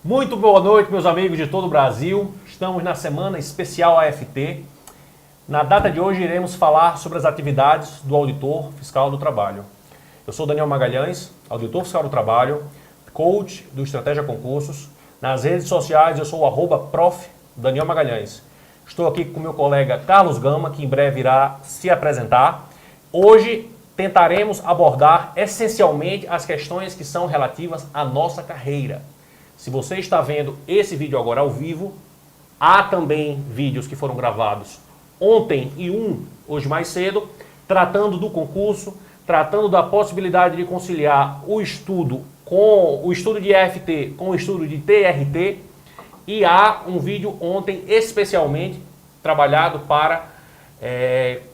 Muito boa noite, meus amigos de todo o Brasil. Estamos na semana especial AFT. Na data de hoje, iremos falar sobre as atividades do Auditor Fiscal do Trabalho. Eu sou Daniel Magalhães, Auditor Fiscal do Trabalho, coach do Estratégia Concursos. Nas redes sociais, eu sou o @prof. Daniel Magalhães. Estou aqui com meu colega Carlos Gama, que em breve irá se apresentar. Hoje tentaremos abordar essencialmente as questões que são relativas à nossa carreira. Se você está vendo esse vídeo agora ao vivo, há também vídeos que foram gravados ontem e hoje mais cedo, tratando do concurso, tratando da possibilidade de conciliar o estudo de EFT com o estudo de TRT, e há um vídeo ontem especialmente trabalhado para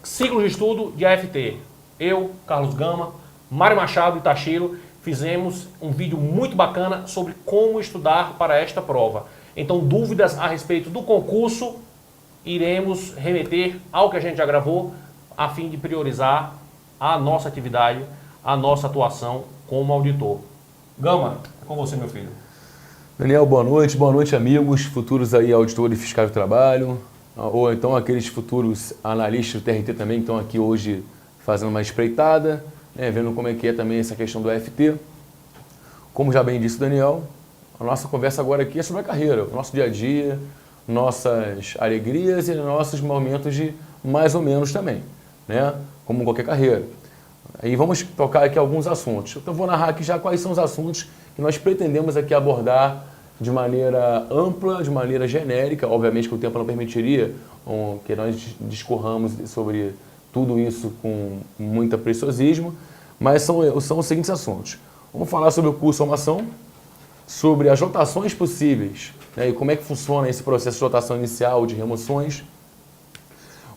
ciclos de estudo de AFT. Eu, Carlos Gama, Mário Machado e Tachiro fizemos um vídeo muito bacana sobre como estudar para esta prova. Então, dúvidas a respeito do concurso, iremos remeter ao que a gente já gravou, a fim de priorizar a nossa atividade, a nossa atuação como auditor. Gama, é com você, meu filho. Daniel, boa noite amigos, futuros aí auditores fiscais do trabalho, ou então aqueles futuros analistas do TRT também que estão aqui hoje fazendo uma espreitada, vendo como é que é também essa questão do EFT. Como já bem disse o Daniel, a nossa conversa agora aqui é sobre a carreira, o nosso dia a dia, nossas alegrias e nossos momentos de mais ou menos também, né? Como qualquer carreira. Aí vamos tocar aqui alguns assuntos. Então vou narrar aqui já quais são os assuntos que nós pretendemos aqui abordar de maneira ampla, de maneira genérica. Obviamente que o tempo não permitiria que nós discorramos sobre tudo isso com muito preciosismo, mas são os seguintes assuntos. Vamos falar sobre o curso de formação, sobre as rotações possíveis, né, e como é que funciona esse processo de rotação inicial, de remoções,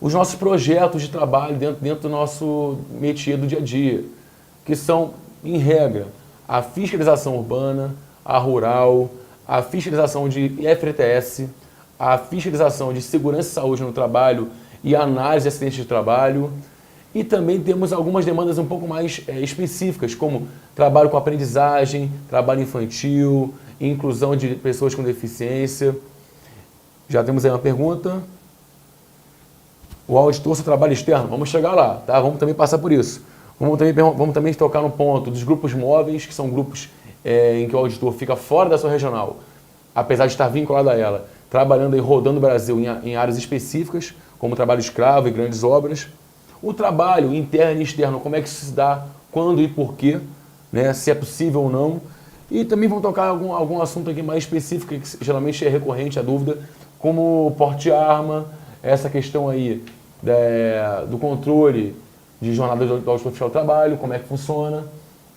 os nossos projetos de trabalho dentro do nosso métier do dia a dia, que são, em regra, a fiscalização urbana, a rural, a fiscalização de FGTS, a fiscalização de segurança e saúde no trabalho e análise de acidentes de trabalho. E também temos algumas demandas um pouco mais específicas, como trabalho com aprendizagem, trabalho infantil, inclusão de pessoas com deficiência. Já temos aí uma pergunta. O auditor seu trabalho externo, vamos chegar lá, tá? Vamos também passar por isso. Vamos também tocar no ponto dos grupos móveis, que são grupos em que o auditor fica fora da sua regional, apesar de estar vinculado a ela, trabalhando e rodando o Brasil em áreas específicas, como trabalho escravo e grandes obras. O trabalho interno e externo, como é que isso se dá, quando e por quê, né? Se é possível ou não. E também vamos tocar algum assunto aqui mais específico, que geralmente é recorrente a dúvida, como porte de arma, essa questão aí do controle de jornada do auditor fiscal do trabalho, como é que funciona,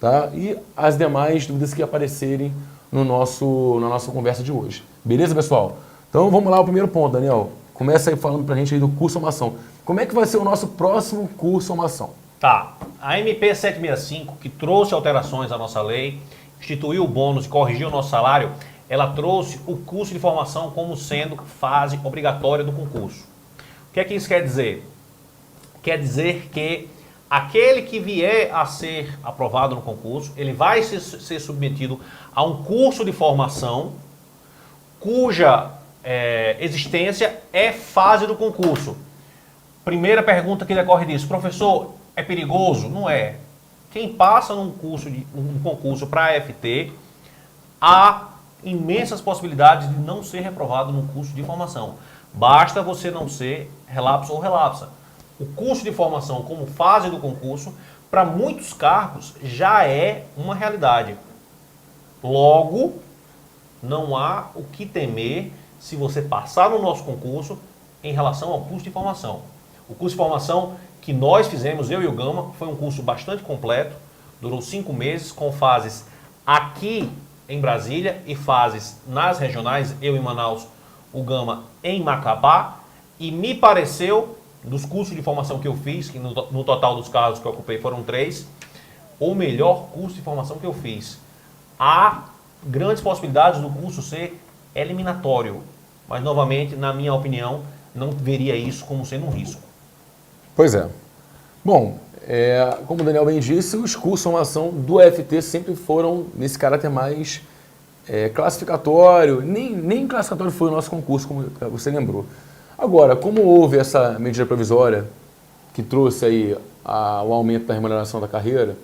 tá? E as demais dúvidas que aparecerem na nossa conversa de hoje. Beleza, pessoal? Então vamos lá, o primeiro ponto, Daniel. Começa aí falando pra gente aí do curso de formação. Como é que vai ser o nosso próximo curso de formação? Tá, a MP 765, que trouxe alterações à nossa lei, instituiu o bônus e corrigiu o nosso salário, ela trouxe o curso de formação como sendo fase obrigatória do concurso. O que é que isso quer dizer? Quer dizer que aquele que vier a ser aprovado no concurso, ele vai ser submetido a um curso de formação cuja existência é fase do concurso. Primeira pergunta que decorre disso: professor, é perigoso? Não é. Quem passa num concurso para AFT, há imensas possibilidades de não ser reprovado no curso de formação. Basta você não ser relapso ou relapsa. O curso de formação como fase do concurso, para muitos cargos, já é uma realidade. Logo, não há o que temer se você passar no nosso concurso em relação ao curso de formação. O curso de formação que nós fizemos, eu e o Gama, foi um curso bastante completo, durou 5 meses, com fases aqui em Brasília e fases nas regionais, eu em Manaus, o Gama em Macapá, e me pareceu, dos cursos de formação que eu fiz, que no total dos cargos que eu ocupei foram 3, o melhor curso de formação que eu fiz. Há grandes possibilidades do curso ser eliminatório, mas novamente, na minha opinião, não veria isso como sendo um risco. Pois é. Bom, como o Daniel bem disse, os cursos de formação do FT sempre foram nesse caráter mais classificatório, nem classificatório foi o nosso concurso, como você lembrou. Agora, como houve essa medida provisória que trouxe aí o aumento da remuneração da carreira,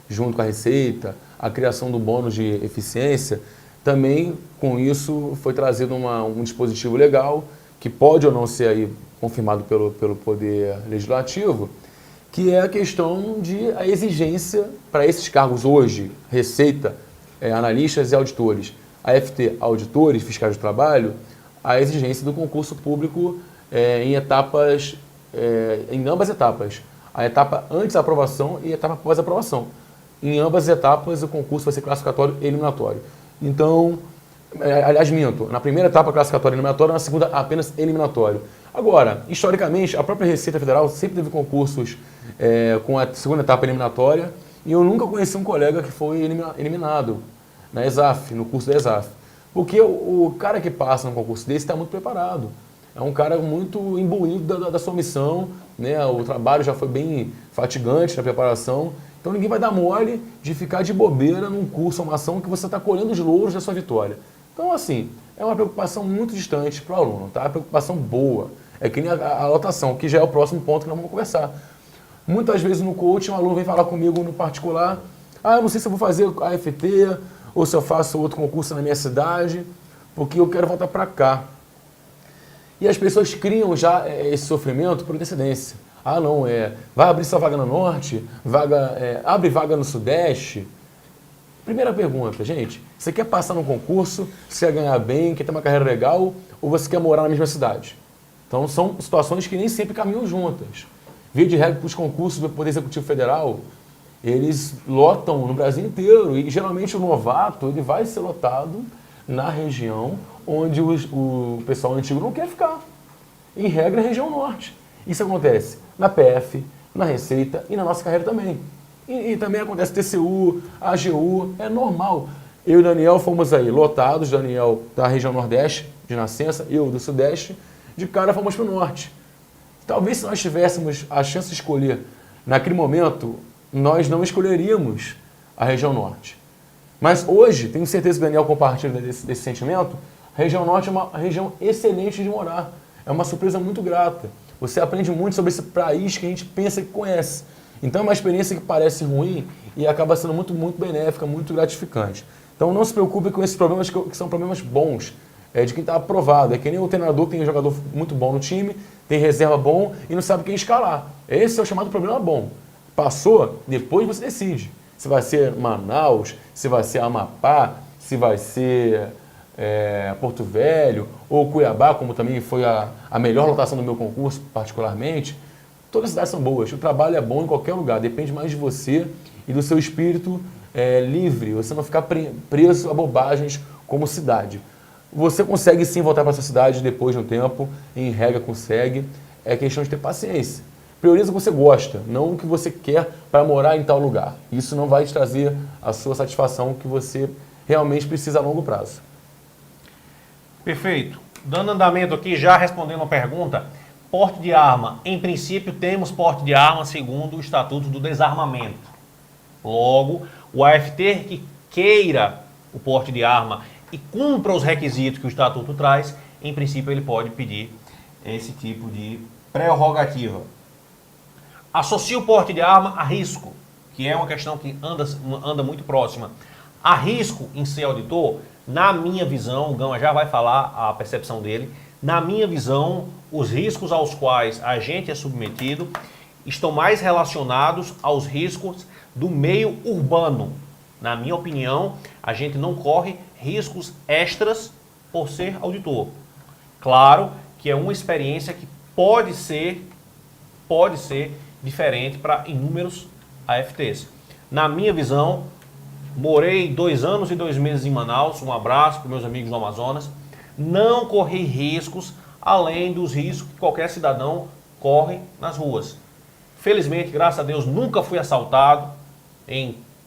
junto com a Receita, a criação do bônus de eficiência, também com isso foi trazido um dispositivo legal, que pode ou não ser aí confirmado pelo Poder Legislativo, que é a questão de a exigência para esses cargos hoje, Receita, analistas e auditores, AFT, auditores, fiscais do trabalho, a exigência do concurso público em etapas, em ambas etapas. A etapa antes da aprovação e a etapa após a aprovação. Em ambas as etapas, o concurso vai ser classificatório e eliminatório. Então, aliás, minto, na primeira etapa classificatório e eliminatório, na segunda apenas eliminatório. Agora, historicamente, a própria Receita Federal sempre teve concursos com a segunda etapa eliminatória e eu nunca conheci um colega que foi eliminado na ESAF, no curso da ESAF. Porque o cara que passa num concurso desse está muito preparado. É um cara muito imbuído da sua missão, né? O trabalho já foi bem fatigante na preparação. Então ninguém vai dar mole de ficar de bobeira num curso, uma ação que você está colhendo os louros da sua vitória. Então, assim, é uma preocupação muito distante para o aluno, tá? É uma preocupação boa. É que nem a lotação, que já é o próximo ponto que nós vamos conversar. Muitas vezes no coaching, um aluno vem falar comigo no particular, eu não sei se eu vou fazer AFT ou se eu faço outro concurso na minha cidade, porque eu quero voltar para cá. E as pessoas criam já esse sofrimento por antecedência. Não, vai abrir sua vaga no Norte, abre vaga no Sudeste. Primeira pergunta, gente, você quer passar no concurso, você quer ganhar bem, quer ter uma carreira legal, ou você quer morar na mesma cidade? Então são situações que nem sempre caminham juntas. Via de regra, os concursos do Poder Executivo Federal, eles lotam no Brasil inteiro e geralmente o novato ele vai ser lotado na região onde o pessoal antigo não quer ficar. Em regra, a região norte. Isso acontece na PF, na Receita e na nossa carreira também. E também acontece TCU, AGU, é normal. Eu e o Daniel fomos aí lotados, Daniel da região Nordeste de nascença, eu do Sudeste, de cara fomos para o Norte. Talvez se nós tivéssemos a chance de escolher naquele momento, nós não escolheríamos a região Norte. Mas hoje, tenho certeza que o Daniel compartilha desse sentimento, a região Norte é uma região excelente de morar. É uma surpresa muito grata. Você aprende muito sobre esse país que a gente pensa que conhece. Então é uma experiência que parece ruim e acaba sendo muito, muito benéfica, muito gratificante. Então não se preocupe com esses problemas que são problemas bons, de quem está aprovado. É que nem o treinador que tem um jogador muito bom no time, tem reserva bom e não sabe quem escalar. Esse é o chamado problema bom. Passou, depois você decide. Se vai ser Manaus, se vai ser Amapá, se vai ser Porto Velho ou Cuiabá, como também foi a melhor lotação do meu concurso, particularmente. Todas as cidades são boas, o trabalho é bom em qualquer lugar, depende mais de você e do seu espírito livre, você não ficar preso a bobagens como cidade. Você consegue sim voltar para sua cidade depois de um tempo, em regra consegue, é questão de ter paciência. Prioriza o que você gosta, não o que você quer para morar em tal lugar. Isso não vai te trazer a sua satisfação que você realmente precisa a longo prazo. Perfeito. Dando andamento aqui, já respondendo a pergunta, porte de arma. Em princípio, temos porte de arma segundo o Estatuto do Desarmamento. Logo, o AFT que queira o porte de arma e cumpra os requisitos que o Estatuto traz, em princípio ele pode pedir esse tipo de prerrogativa. Associa o porte de arma a risco, que é uma questão que anda muito próxima. A risco em ser auditor, na minha visão, o Gama já vai falar a percepção dele, na minha visão, os riscos aos quais a gente é submetido estão mais relacionados aos riscos do meio urbano. Na minha opinião, a gente não corre riscos extras por ser auditor. Claro que é uma experiência que pode ser diferente para inúmeros AFTs. Na minha visão, morei 2 anos e 2 meses em Manaus, um abraço para meus amigos do Amazonas, não corri riscos além dos riscos que qualquer cidadão corre nas ruas. Felizmente, graças a Deus, nunca fui assaltado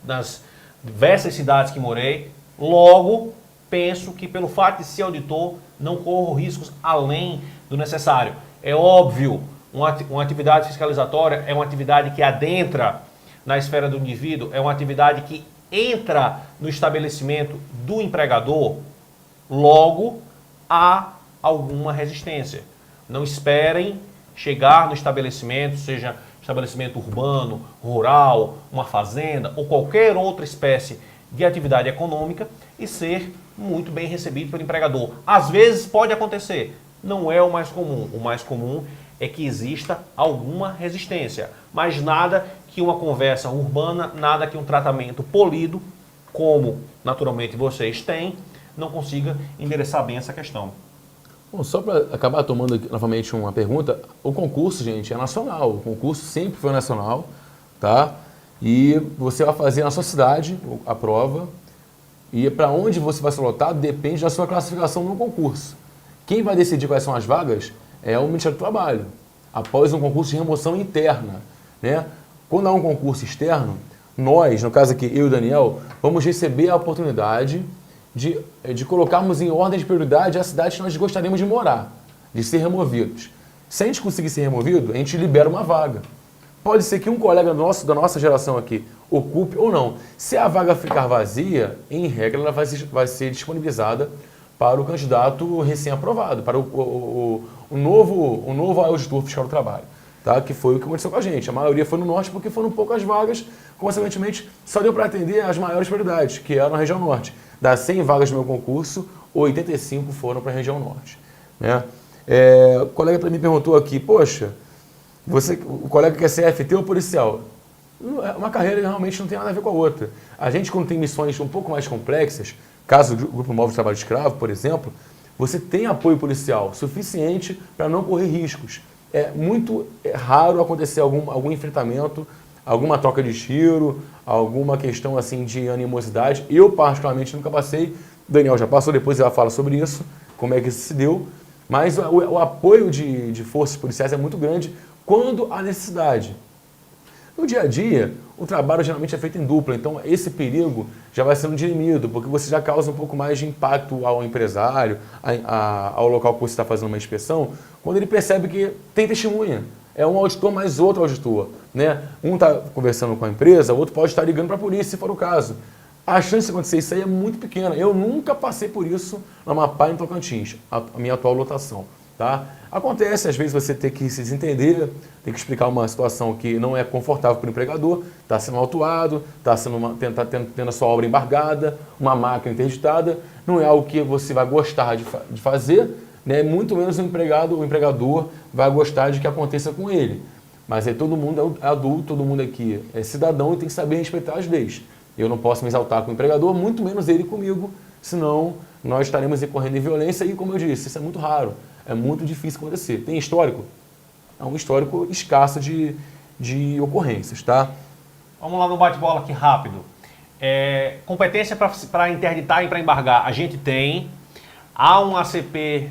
nas diversas cidades que morei. Logo, penso que pelo fato de ser auditor, não corro riscos além do necessário. É óbvio, uma atividade fiscalizatória é uma atividade que adentra na esfera do indivíduo, é uma atividade que entra no estabelecimento do empregador, logo há alguma resistência. Não esperem chegar no estabelecimento, seja estabelecimento urbano, rural, uma fazenda ou qualquer outra espécie de atividade econômica e ser muito bem recebido pelo empregador. Às vezes pode acontecer, não é o mais comum. O mais comum é que exista alguma resistência, mas nada que uma conversa urbana, nada que um tratamento polido, como naturalmente vocês têm, não consiga endereçar bem essa questão. Bom, só para acabar tomando aqui, novamente uma pergunta, o concurso, gente, é nacional. O concurso sempre foi nacional, tá? E você vai fazer na sua cidade a prova e para onde você vai ser lotado depende da sua classificação no concurso. Quem vai decidir quais são as vagas é o Ministério do Trabalho, após um concurso de remoção interna, né? Quando há um concurso externo, nós, no caso aqui, eu e o Daniel, vamos receber a oportunidade de colocarmos em ordem de prioridade a cidade que nós gostaríamos de morar, de ser removidos. Se a gente conseguir ser removido, a gente libera uma vaga. Pode ser que um colega nosso, da nossa geração aqui, ocupe ou não. Se a vaga ficar vazia, em regra, ela vai ser disponibilizada para o candidato recém-aprovado, para o novo auditor fiscal do trabalho, tá? Que foi o que aconteceu com a gente. A maioria foi no norte porque foram poucas vagas, consequentemente, só deu para atender as maiores prioridades, que eram na região norte. Das 100 vagas do meu concurso, 85 foram para a região norte, né? O colega também perguntou aqui, poxa, o colega quer ser FT ou policial? Uma carreira realmente não tem nada a ver com a outra. A gente, quando tem missões um pouco mais complexas, caso do Grupo Móvel de Trabalho Escravo, por exemplo, você tem apoio policial suficiente para não correr riscos. É muito raro acontecer algum enfrentamento, alguma troca de tiro, alguma questão assim de animosidade. Eu, particularmente, nunca passei. O Daniel já passou, depois ele fala sobre isso, como é que isso se deu. Mas o apoio de forças policiais é muito grande quando há necessidade. No dia a dia, o trabalho geralmente é feito em dupla, então esse perigo já vai sendo dirimido, porque você já causa um pouco mais de impacto ao empresário, ao local que você está fazendo uma inspeção, quando ele percebe que tem testemunha. É um auditor mais outro auditor, né? Um está conversando com a empresa, o outro pode estar ligando para a polícia, se for o caso. A chance de acontecer isso aí é muito pequena. Eu nunca passei por isso na Amapá e no Tocantins, a minha atual lotação, tá? Acontece, às vezes, você ter que se desentender, tem que explicar uma situação que não é confortável para o empregador, está sendo autuado, está tendo a sua obra embargada, uma máquina interditada, não é algo que você vai gostar de fazer, né? Muito menos o empregador vai gostar de que aconteça com ele. Mas aí todo mundo é adulto, todo mundo aqui é cidadão e tem que saber respeitar as leis. Eu não posso me exaltar com o empregador, muito menos ele comigo, senão nós estaremos incorrendo em violência e, como eu disse, isso é muito raro, é muito difícil acontecer. Tem histórico? É um histórico escasso de ocorrências, tá? Vamos lá no bate-bola aqui rápido. Competência para interditar e para embargar, a gente tem. Há um ACP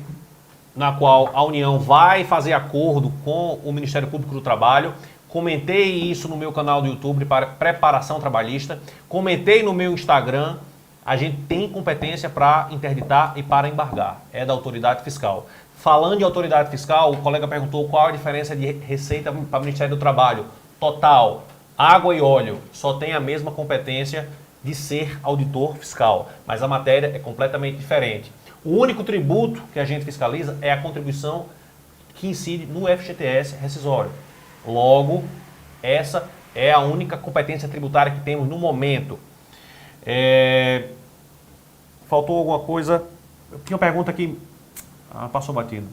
na qual a União vai fazer acordo com o Ministério Público do Trabalho. Comentei isso no meu canal do YouTube para Preparação Trabalhista. Comentei no meu Instagram. A gente tem competência para interditar e para embargar. É da autoridade fiscal. Falando de autoridade fiscal, o colega perguntou qual a diferença de receita para o Ministério do Trabalho. Total, água e óleo, só tem a mesma competência de ser auditor fiscal, mas a matéria é completamente diferente. O único tributo que a gente fiscaliza é a contribuição que incide no FGTS rescisório. Logo, essa é a única competência tributária que temos no momento. Faltou alguma coisa? Eu tinha uma pergunta aqui. Passou batido.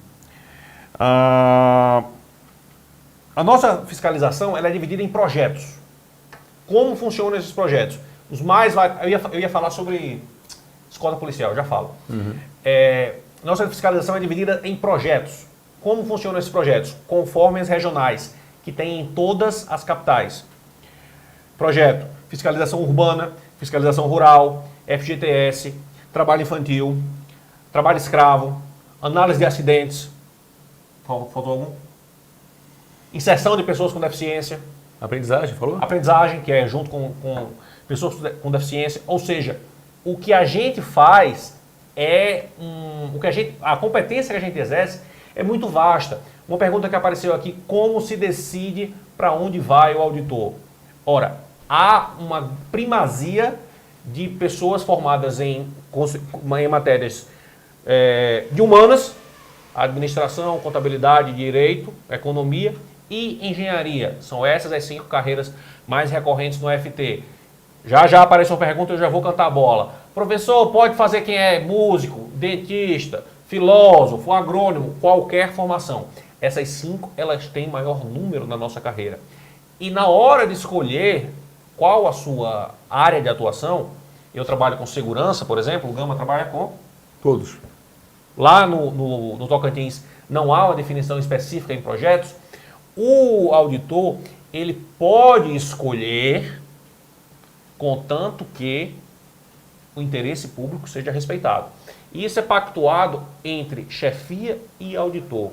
A nossa fiscalização ela é dividida em projetos. Como funcionam esses projetos? Eu ia falar sobre escola policial, já falo. Uhum. Nossa fiscalização é dividida em projetos. Como funcionam esses projetos? Conforme as regionais, que tem em todas as capitais. Projeto, fiscalização urbana, fiscalização rural, FGTS, trabalho infantil, trabalho escravo, análise de acidentes, faltou algum? Inserção de pessoas com deficiência. Aprendizagem, falou? Aprendizagem, que é junto com pessoas com deficiência. Ou seja, o que a gente faz a competência que a gente exerce é muito vasta. Uma pergunta que apareceu aqui, como se decide para onde vai o auditor? Ora, há uma primazia de pessoas formadas em matérias de humanas, administração, contabilidade, direito, economia e engenharia. São essas as 5 carreiras mais recorrentes no FT. Já apareceu uma pergunta, eu já vou cantar a bola. Professor, pode fazer quem é músico, dentista, filósofo, agrônomo, qualquer formação. Essas 5, elas têm maior número na nossa carreira. E na hora de escolher qual a sua área de atuação, eu trabalho com segurança, por exemplo, o Gama trabalha com... Todos. Lá no Tocantins não há uma definição específica em projetos. O auditor, ele pode escolher, contanto que o interesse público seja respeitado. E isso é pactuado entre chefia e auditor.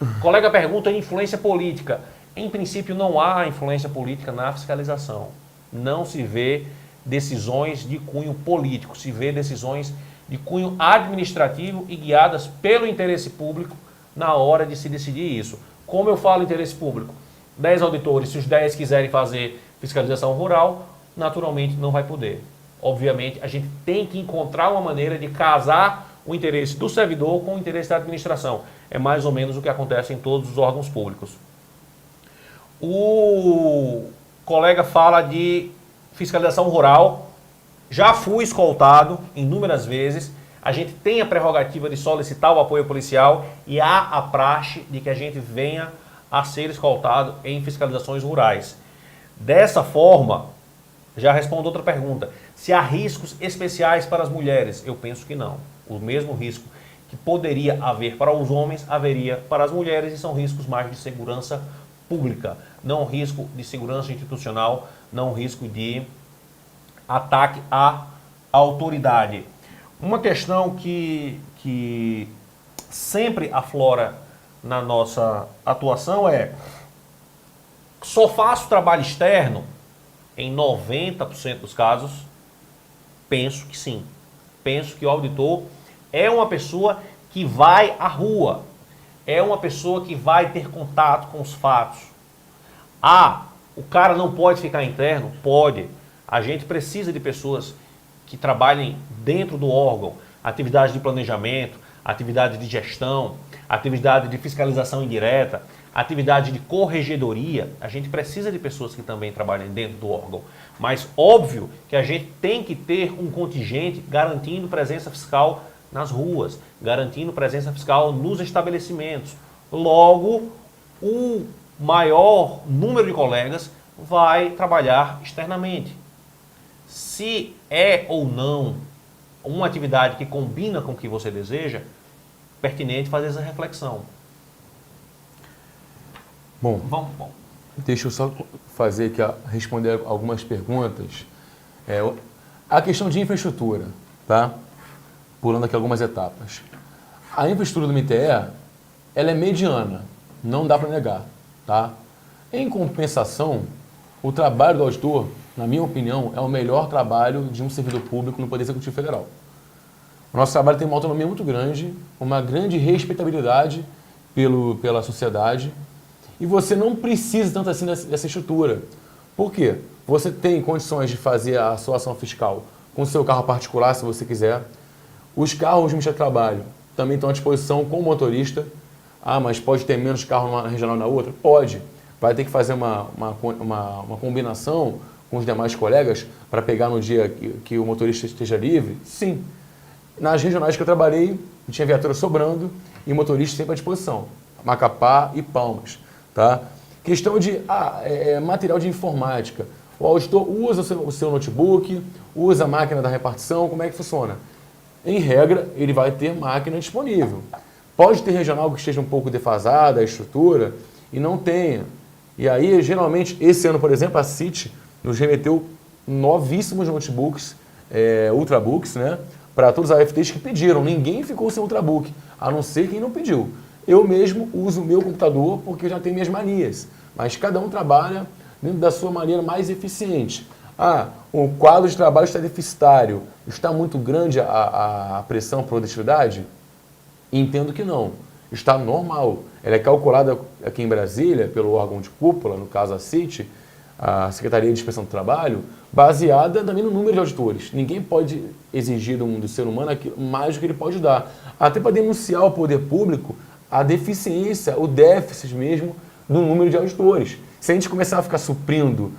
O colega pergunta influência política. Em princípio, não há influência política na fiscalização. Não se vê decisões de cunho político, se vê decisões de cunho administrativo e guiadas pelo interesse público na hora de se decidir isso. Como eu falo interesse público? 10 auditores, se os 10 quiserem fazer fiscalização rural, naturalmente não vai poder. Obviamente, a gente tem que encontrar uma maneira de casar o interesse do servidor com o interesse da administração. É mais ou menos o que acontece em todos os órgãos públicos. O colega fala de fiscalização rural. Já fui escoltado inúmeras vezes. A gente tem a prerrogativa de solicitar o apoio policial e há a praxe de que a gente venha a ser escoltado em fiscalizações rurais. Dessa forma, já respondo outra pergunta. Se há riscos especiais para as mulheres? Eu penso que não. O mesmo risco que poderia haver para os homens, haveria para as mulheres, e são riscos mais de segurança pública, não risco de segurança institucional, não risco de ataque à autoridade. Uma questão que sempre aflora na nossa atuação é: só faço trabalho externo? Em 90% dos casos, penso que sim. Penso que o auditor é uma pessoa que vai à rua, é uma pessoa que vai ter contato com os fatos. O cara não pode ficar interno? Pode. A gente precisa de pessoas que trabalhem dentro do órgão, atividades de planejamento, atividade de gestão, atividade de fiscalização indireta, atividade de corregedoria. A gente precisa de pessoas que também trabalhem dentro do órgão. Mas óbvio que a gente tem que ter um contingente garantindo presença fiscal nas ruas, garantindo presença fiscal nos estabelecimentos. Logo, o maior número de colegas vai trabalhar externamente. Se é ou não uma atividade que combina com o que você deseja, pertinente fazer essa reflexão. Bom, Vamos. deixa eu só fazer aqui, responder algumas perguntas. A questão de infraestrutura, tá? Pulando aqui algumas etapas. A infraestrutura do MTE, ela é mediana, não dá para negar, tá? Em compensação, o trabalho do auditor, na minha opinião, é o melhor trabalho de um servidor público no Poder Executivo Federal. O nosso trabalho tem uma autonomia muito grande, uma grande respeitabilidade pela sociedade, e você não precisa tanto assim dessa estrutura. Por quê? Você tem condições de fazer a sua ação fiscal com o seu carro particular, se você quiser. Os carros de Ministério do Trabalho também estão à disposição com o motorista. Mas pode ter menos carro numa regional na outra? Pode. Vai ter que fazer uma combinação com os demais colegas para pegar no dia que o motorista esteja livre? Sim. Nas regionais que eu trabalhei, tinha viatura sobrando e motorista sempre à disposição. Macapá e Palmas. Tá? Questão de material de informática. O auditor usa o seu notebook, usa a máquina da repartição, como é que funciona? Em regra, ele vai ter máquina disponível. Pode ter regional que esteja um pouco defasada a estrutura e não tenha. E aí, geralmente, esse ano, por exemplo, a CIT nos remeteu novíssimos notebooks, ultrabooks, né, para todos os AFTs que pediram. Ninguém ficou sem ultrabook, a não ser quem não pediu. Eu mesmo uso o meu computador porque já tenho minhas manias, mas cada um trabalha dentro da sua maneira mais eficiente. O quadro de trabalho está deficitário, está muito grande a pressão por produtividade? Entendo que não, está normal. Ela é calculada aqui em Brasília, pelo órgão de cúpula, no caso a CIT, a Secretaria de Inspeção do Trabalho, baseada também no número de auditores. Ninguém pode exigir do ser humano mais do que ele pode dar. Até para denunciar ao poder público a deficiência, o déficit mesmo do número de auditores. Se a gente começar a ficar suprindo,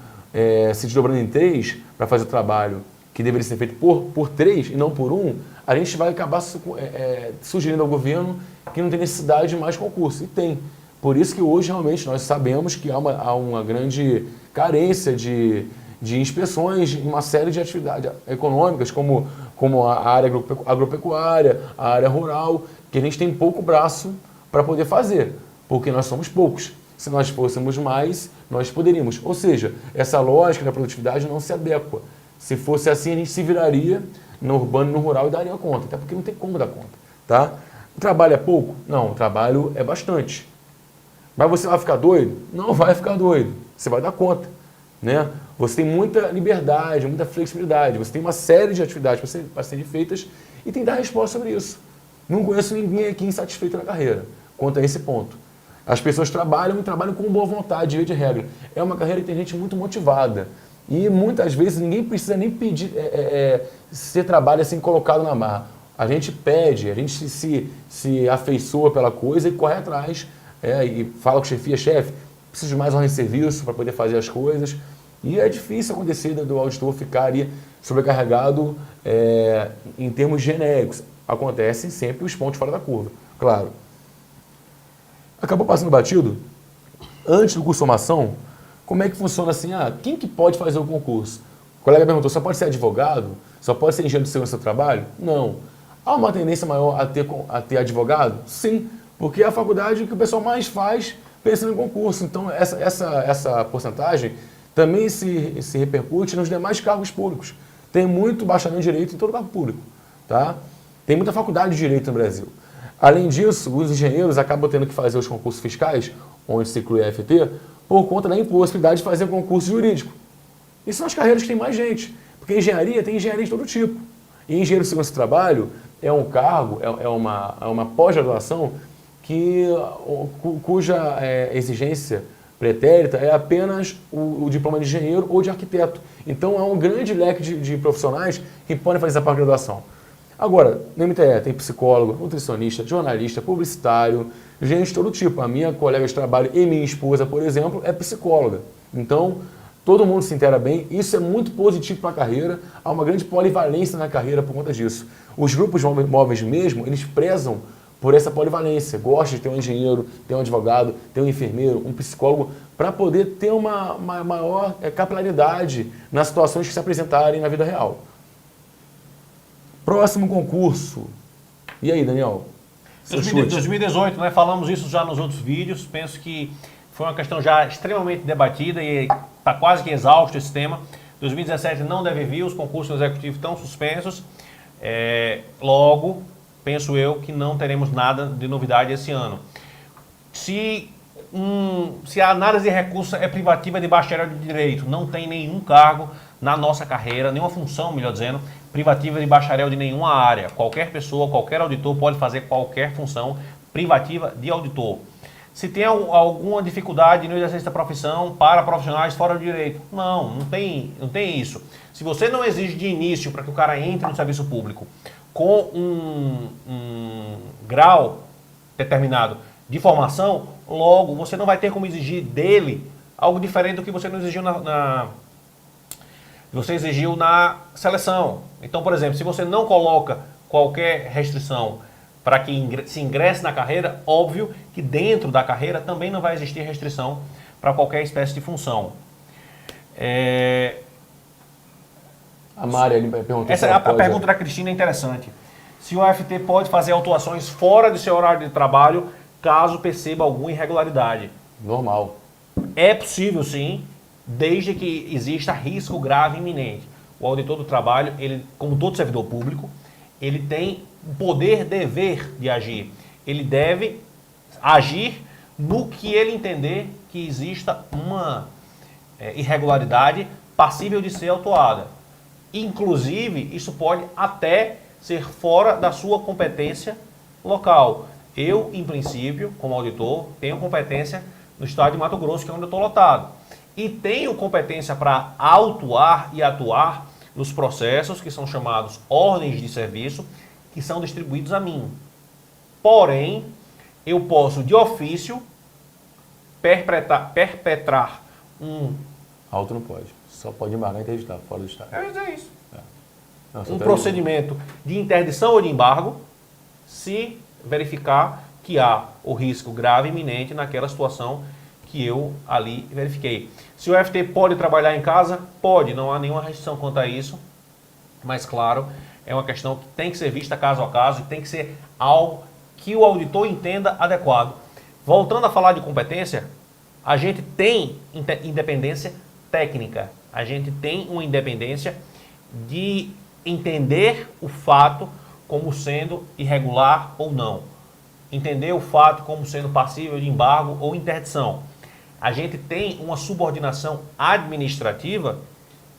se desdobrando em 3 para fazer o trabalho que deveria ser feito por 3 e não por 1, a gente vai acabar sugerindo ao governo que não tem necessidade de mais concurso. E tem. Por isso que hoje realmente nós sabemos que há uma grande carência de inspeções em uma série de atividades econômicas, como a área agropecuária, a área rural, que a gente tem pouco braço para poder fazer, porque nós somos poucos. Se nós fôssemos mais, nós poderíamos. Ou seja, essa lógica da produtividade não se adequa. Se fosse assim, a gente se viraria no urbano e no rural e daria conta, até porque não tem como dar conta. Tá? O trabalho é pouco? Não, o trabalho é bastante. Mas você vai ficar doido? Não vai ficar doido. Você vai dar conta. Né? Você tem muita liberdade, muita flexibilidade. Você tem uma série de atividades para serem feitas e tem que dar resposta sobre isso. Não conheço ninguém aqui insatisfeito na carreira quanto a esse ponto. As pessoas trabalham com boa vontade, de regra. É uma carreira que tem gente muito motivada. E muitas vezes ninguém precisa nem pedir ser trabalho assim colocado na marra. A gente pede, a gente se afeiçoa pela coisa e corre atrás. E fala com chefia, chefe, preciso de mais hora de serviço para poder fazer as coisas. E é difícil acontecer do auditor ficar ali sobrecarregado em termos genéricos. Acontecem sempre os pontos fora da curva, claro. Acabou passando batido? Antes do curso de formação, como é que funciona assim? Quem que pode fazer o concurso? O colega perguntou, só pode ser advogado? Só pode ser engenheiro de segurança do trabalho? Não. Há uma tendência maior a ter advogado? Sim, porque é a faculdade que o pessoal mais faz pensando em concurso. Então, essa porcentagem também se repercute nos demais cargos públicos. Tem muito bacharel em direito em todo cargo público. Tá? Tem muita faculdade de direito no Brasil. Além disso, os engenheiros acabam tendo que fazer os concursos fiscais, onde se inclui a FT, por conta da impossibilidade de fazer concurso jurídico. E são as carreiras que tem mais gente, porque engenharia tem engenharia de todo tipo. E engenheiro de segurança do trabalho é um cargo, é uma pós-graduação cuja exigência pretérita é apenas o diploma de engenheiro ou de arquiteto. Então, há um grande leque de profissionais que podem fazer essa pós-graduação. Agora, no MTE tem psicólogo, nutricionista, jornalista, publicitário, gente de todo tipo. A minha colega de trabalho e minha esposa, por exemplo, é psicóloga. Então, todo mundo se inteira bem. Isso é muito positivo para a carreira. Há uma grande polivalência na carreira por conta disso. Os grupos móveis mesmo, eles prezam por essa polivalência. Gostam de ter um engenheiro, ter um advogado, ter um enfermeiro, um psicólogo, para poder ter uma maior capilaridade nas situações que se apresentarem na vida real. Próximo concurso. E aí, Daniel? 2018, né? Falamos isso já nos outros vídeos. Penso que foi uma questão já extremamente debatida e está quase que exausto esse tema. 2017 não deve vir, os concursos executivos estão suspensos. Logo, penso eu que não teremos nada de novidade esse ano. Se a análise de recursos é privativa de bacharel de direito, não tem nenhum cargo na nossa carreira, nenhuma função, melhor dizendo, privativa de bacharel de nenhuma área. Qualquer pessoa, qualquer auditor pode fazer qualquer função privativa de auditor. Se tem alguma dificuldade no exercício da profissão para profissionais fora do direito, não tem isso. Se você não exige de início para que o cara entre no serviço público com um grau determinado de formação, logo você não vai ter como exigir dele algo diferente do que você não exigiu você exigiu na seleção. Então, por exemplo, se você não coloca qualquer restrição para que se ingresse na carreira, óbvio que dentro da carreira também não vai existir restrição para qualquer espécie de função. A Mária perguntou. A pergunta da Cristina é interessante. Se o AFT pode fazer autuações fora de seu horário de trabalho, caso perceba alguma irregularidade? Normal. É possível, sim, desde que exista risco grave e iminente. O auditor do trabalho, ele, como todo servidor público, ele tem o poder, dever de agir. Ele deve agir no que ele entender que exista uma irregularidade passível de ser autuada. Inclusive, isso pode até ser fora da sua competência local. Eu, em princípio, como auditor, tenho competência no estado de Mato Grosso, que é onde eu estou lotado. e tenho competência para autuar e atuar nos processos que são chamados ordens de serviço, que são distribuídos a mim. Porém, eu posso, de ofício, perpetrar um... Auto não pode. Só pode embargar e interditar, fora do Estado. É isso. Não, Um procedimento de interdição ou de embargo, se verificar que há o risco grave e iminente naquela situação que eu ali verifiquei. Se o FT pode trabalhar em casa? Pode, não há nenhuma restrição quanto a isso, mas claro, é uma questão que tem que ser vista caso a caso e tem que ser algo que o auditor entenda adequado. Voltando a falar de competência, a gente tem independência técnica, a gente tem uma independência de entender o fato como sendo irregular ou não. Entender o fato como sendo passível de embargo ou interdição. A gente tem uma subordinação administrativa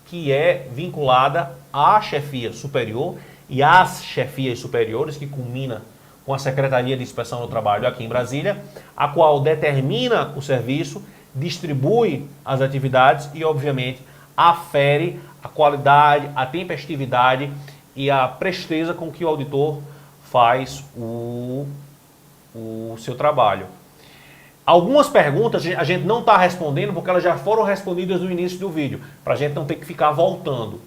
que é vinculada à chefia superior e às chefias superiores, que culmina com a Secretaria de Inspeção do Trabalho aqui em Brasília, a qual determina o serviço, distribui as atividades e, obviamente, afere a qualidade, a tempestividade e a presteza com que o auditor faz o seu trabalho. Algumas perguntas a gente não está respondendo porque elas já foram respondidas no início do vídeo, para a gente não ter que ficar voltando.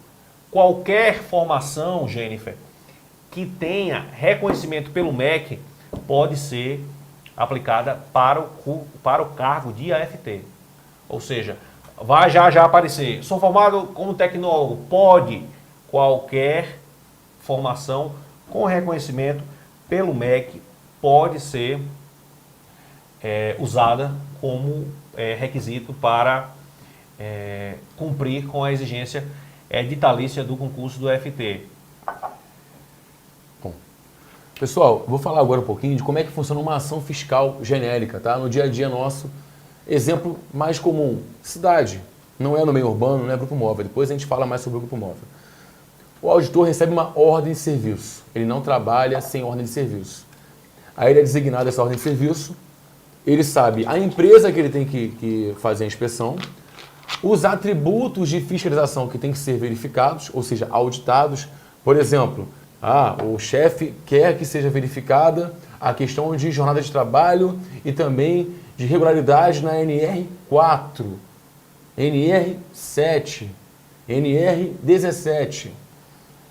Qualquer formação, Jennifer, que tenha reconhecimento pelo MEC pode ser aplicada para o cargo de AFT. Ou seja, vai já aparecer. Sou formado como tecnólogo. Pode. Qualquer formação com reconhecimento pelo MEC pode ser usada como requisito para cumprir com a exigência ditalícia do concurso do FT. Bom, pessoal, vou falar agora um pouquinho de como é que funciona uma ação fiscal genérica, tá? No dia a dia nosso, exemplo mais comum, cidade, não é no meio urbano, não é grupo móvel, depois a gente fala mais sobre o grupo móvel. O auditor recebe uma ordem de serviço, ele não trabalha sem ordem de serviço. Aí ele é designado essa ordem de serviço, ele sabe a empresa que ele tem que fazer a inspeção, os atributos de fiscalização que tem que ser verificados, ou seja, auditados. Por exemplo, o chefe quer que seja verificada a questão de jornada de trabalho e também de regularidade na NR4, NR7, NR17,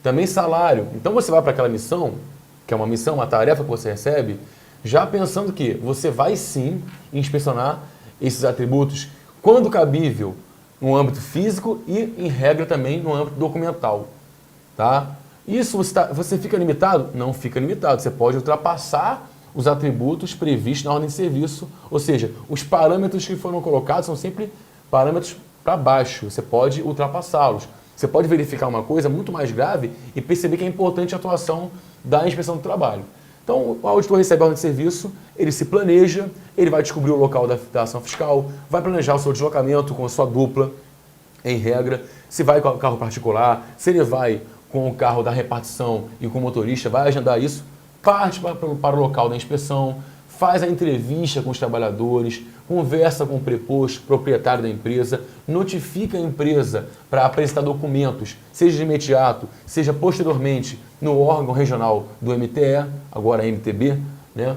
também salário. Então você vai para aquela missão, que é uma missão, uma tarefa que você recebe, já pensando que você vai sim inspecionar esses atributos, quando cabível, no âmbito físico e, em regra, também no âmbito documental. Tá? Isso você fica limitado? Não fica limitado. Você pode ultrapassar os atributos previstos na ordem de serviço, ou seja, os parâmetros que foram colocados são sempre parâmetros para baixo. Você pode ultrapassá-los. Você pode verificar uma coisa muito mais grave e perceber que é importante a atuação da inspeção do trabalho. Então, o auditor recebe a ordem de serviço, ele se planeja, ele vai descobrir o local da ação fiscal, vai planejar o seu deslocamento com a sua dupla, em regra, se vai com o carro particular, se ele vai com o carro da repartição e com o motorista, vai agendar isso, parte para o local da inspeção, faz a entrevista com os trabalhadores, conversa com o preposto, proprietário da empresa, notifica a empresa para apresentar documentos, seja de imediato, seja posteriormente no órgão regional do MTE, agora MTB, né?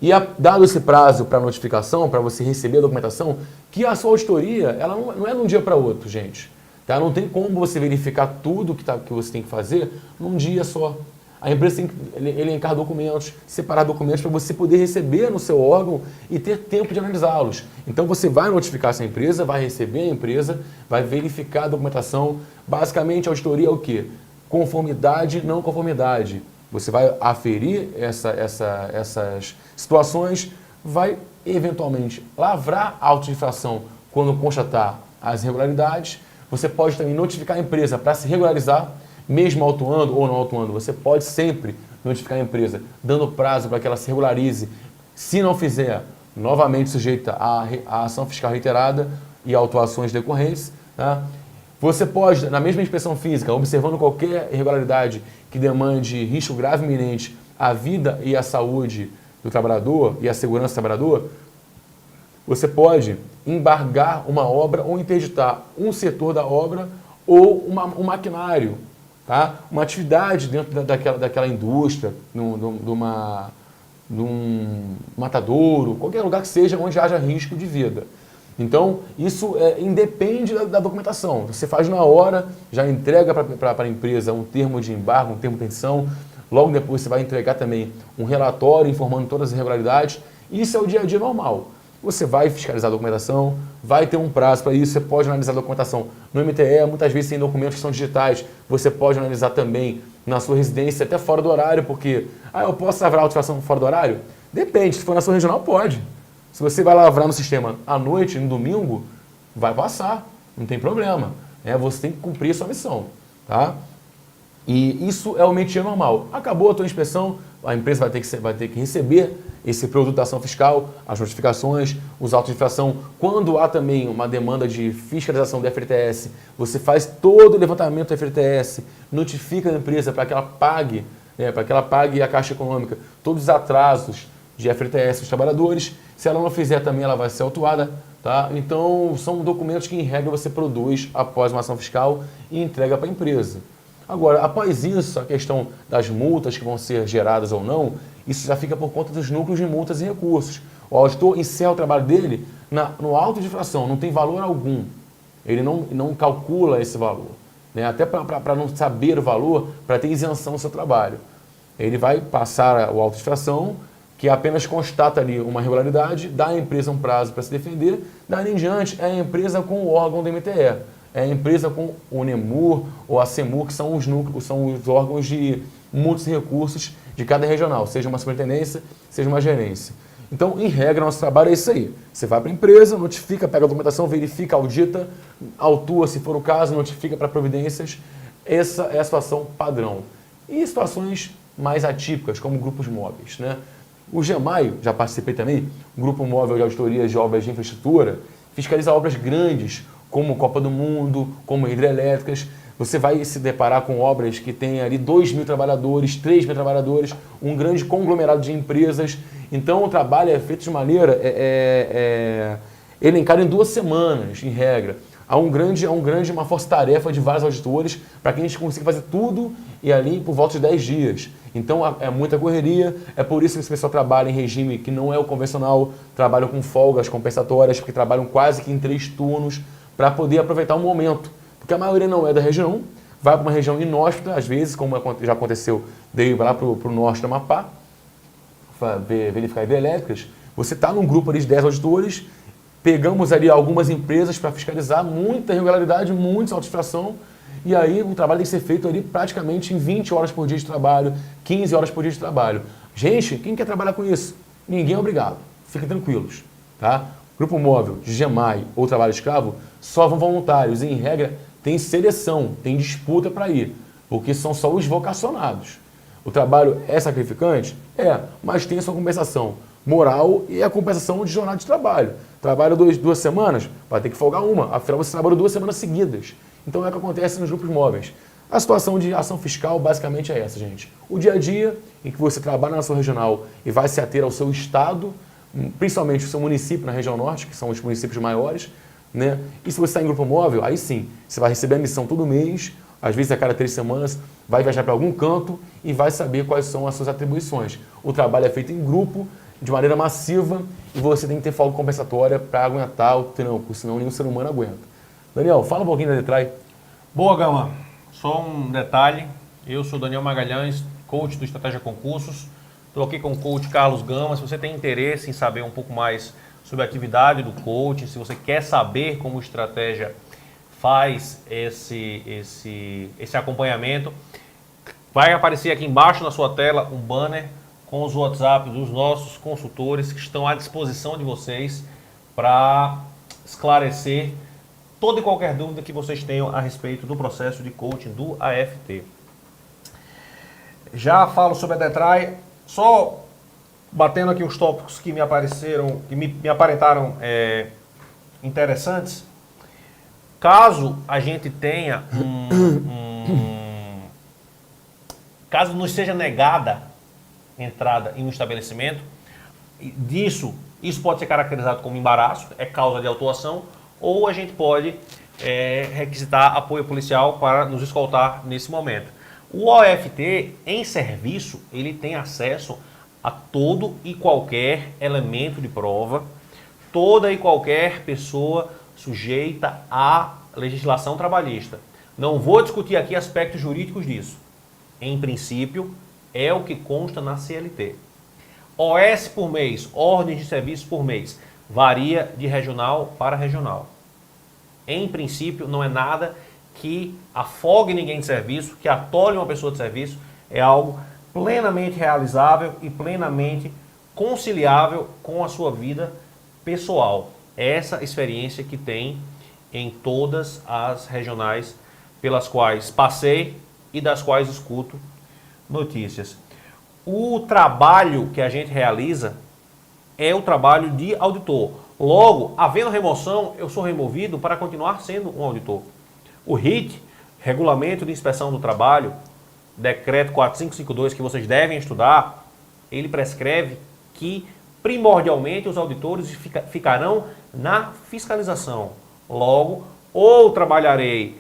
E dado esse prazo para notificação, para você receber a documentação, que a sua auditoria ela não é de um dia para outro, gente. Tá? Não tem como você verificar tudo que você tem que fazer num dia só. A empresa tem que elencar documentos, separar documentos para você poder receber no seu órgão e ter tempo de analisá-los. Então você vai notificar essa empresa, vai receber a empresa, vai verificar a documentação. Basicamente, a auditoria é o quê? Conformidade, não conformidade. Você vai aferir essas situações, vai eventualmente lavrar a auto de infração quando constatar as irregularidades. Você pode também notificar a empresa para se regularizar, mesmo autuando ou não autuando, você pode sempre notificar a empresa, dando prazo para que ela se regularize. Se não fizer, novamente sujeita à ação fiscal reiterada e autuações decorrentes. Tá? Você pode, na mesma inspeção física, observando qualquer irregularidade que demande risco grave e iminente à vida e à saúde do trabalhador e à segurança do trabalhador, você pode embargar uma obra ou interditar um setor da obra ou um maquinário, tá? Uma atividade dentro daquela indústria, num matadouro, qualquer lugar que seja onde haja risco de vida. Então, isso independe da documentação. Você faz na hora, já entrega para a empresa um termo de embargo, um termo de interdição. Logo depois você vai entregar também um relatório informando todas as irregularidades. Isso é o dia a dia normal. Você vai fiscalizar a documentação, vai ter um prazo para isso, você pode analisar a documentação no MTE, muitas vezes tem documentos que são digitais, você pode analisar também na sua residência, até fora do horário, porque, eu posso lavrar a autorização fora do horário? Depende, se for na sua regional, pode. Se você vai lavrar no sistema à noite, no domingo, vai passar, não tem problema. Você tem que cumprir a sua missão, tá? E isso é o métier normal. Acabou a tua inspeção, a empresa vai ter que receber esse produto da ação fiscal, as notificações, os autos de infração. Quando há também uma demanda de fiscalização do FGTS, você faz todo o levantamento do FGTS, notifica a empresa para que ela pague, a Caixa Econômica todos os atrasos de FGTS dos trabalhadores. Se ela não fizer também, ela vai ser autuada, tá? Então, são documentos que, em regra, você produz após uma ação fiscal e entrega para a empresa. Agora, após isso, a questão das multas que vão ser geradas ou não, isso já fica por conta dos núcleos de multas e recursos. O auditor encerra o trabalho dele no auto de infração, não tem valor algum. Ele não calcula esse valor, né? Até para não saber o valor, para ter isenção do seu trabalho. Ele vai passar o auto de infração, que apenas constata ali uma irregularidade, dá à empresa um prazo para se defender, daí em diante é a empresa com o órgão do MTE, é a empresa com o NEMUR ou a CEMUR, que são os núcleos, são os órgãos de multas e recursos de cada regional, seja uma superintendência, seja uma gerência. Então, em regra, nosso trabalho é isso aí. Você vai para a empresa, notifica, pega a documentação, verifica, audita, autua se for o caso, notifica para providências. Essa é a situação padrão. E situações mais atípicas, como grupos móveis, né? O GEMAI, já participei também, Grupo Móvel de Auditorias de Obras de Infraestrutura, fiscaliza obras grandes, como Copa do Mundo, como hidrelétricas. Você vai se deparar com obras que têm ali 2.000 trabalhadores, 3.000 trabalhadores, um grande conglomerado de empresas. Então, o trabalho é feito de maneira elencada em 2 semanas, em regra. Há uma força-tarefa de vários auditores para que a gente consiga fazer tudo e ali por volta de 10 dias. Então, é muita correria, é por isso que esse pessoal trabalha em regime que não é o convencional, trabalham com folgas compensatórias, porque trabalham quase que em 3 turnos para poder aproveitar o momento. Porque a maioria não é da região, vai para uma região inóspita, às vezes, como já aconteceu, veio lá para o norte do Amapá, verificar hidrelétricas. Você está num grupo ali de 10 auditores, pegamos ali algumas empresas para fiscalizar, muita irregularidade, muita auto-infração, e aí o trabalho tem que ser feito ali praticamente em 20 horas por dia de trabalho, 15 horas por dia de trabalho. Gente, quem quer trabalhar com isso? Ninguém é obrigado, fiquem tranquilos, tá? Grupo móvel, de GEMAI ou trabalho escravo, só vão voluntários, e em regra tem seleção, tem disputa para ir, porque são só os vocacionados. O trabalho é sacrificante? É, mas tem a sua compensação moral e a compensação de jornada de trabalho. Trabalha 2 semanas, vai ter que folgar uma, afinal você trabalhou 2 semanas seguidas. Então é o que acontece nos grupos móveis. A situação de ação fiscal basicamente é essa, gente. O dia a dia em que você trabalha na sua regional e vai se ater ao seu estado, principalmente o seu município na região norte, que são os municípios maiores, né? E se você está em grupo móvel, aí sim, você vai receber a missão todo mês, às vezes a cada 3 semanas, vai viajar para algum canto e vai saber quais são as suas atribuições. O trabalho é feito em grupo, de maneira massiva, e você tem que ter folga compensatória para aguentar o trampo, senão nenhum ser humano aguenta. Daniel, fala um pouquinho da Detrai. Boa, Gama. Só um detalhe, eu sou Daniel Magalhães, coach do Estratégia Concursos. Estou aqui com o coach Carlos Gama. Se você tem interesse em saber um pouco mais sobre a atividade do coaching, se você quer saber como o Estratégia faz esse acompanhamento, vai aparecer aqui embaixo na sua tela um banner com os WhatsApp dos nossos consultores que estão à disposição de vocês para esclarecer toda e qualquer dúvida que vocês tenham a respeito do processo de coaching do AFT. Já falo sobre a Detrai, só batendo aqui os tópicos que me apareceram, que me aparentaram interessantes. Caso a gente tenha caso nos seja negada entrada em um estabelecimento, Isso pode ser caracterizado como embaraço, é causa de autuação, ou a gente pode requisitar apoio policial para nos escoltar nesse momento. O OFT, em serviço, ele tem acesso a todo e qualquer elemento de prova, toda e qualquer pessoa sujeita à legislação trabalhista. Não vou discutir aqui aspectos jurídicos disso. Em princípio, é o que consta na CLT. OS por mês, ordens de serviço por mês, varia de regional para regional. Em princípio, não é nada que afogue ninguém de serviço, que atole uma pessoa de serviço, é algo plenamente realizável e plenamente conciliável com a sua vida pessoal. Essa experiência que tem em todas as regionais pelas quais passei e das quais escuto notícias. O trabalho que a gente realiza é o trabalho de auditor. Logo, havendo remoção, eu sou removido para continuar sendo um auditor. O RIT, Regulamento de Inspeção do Trabalho, Decreto 4552, que vocês devem estudar, ele prescreve que, primordialmente, os auditores ficarão na fiscalização. Logo, ou trabalharei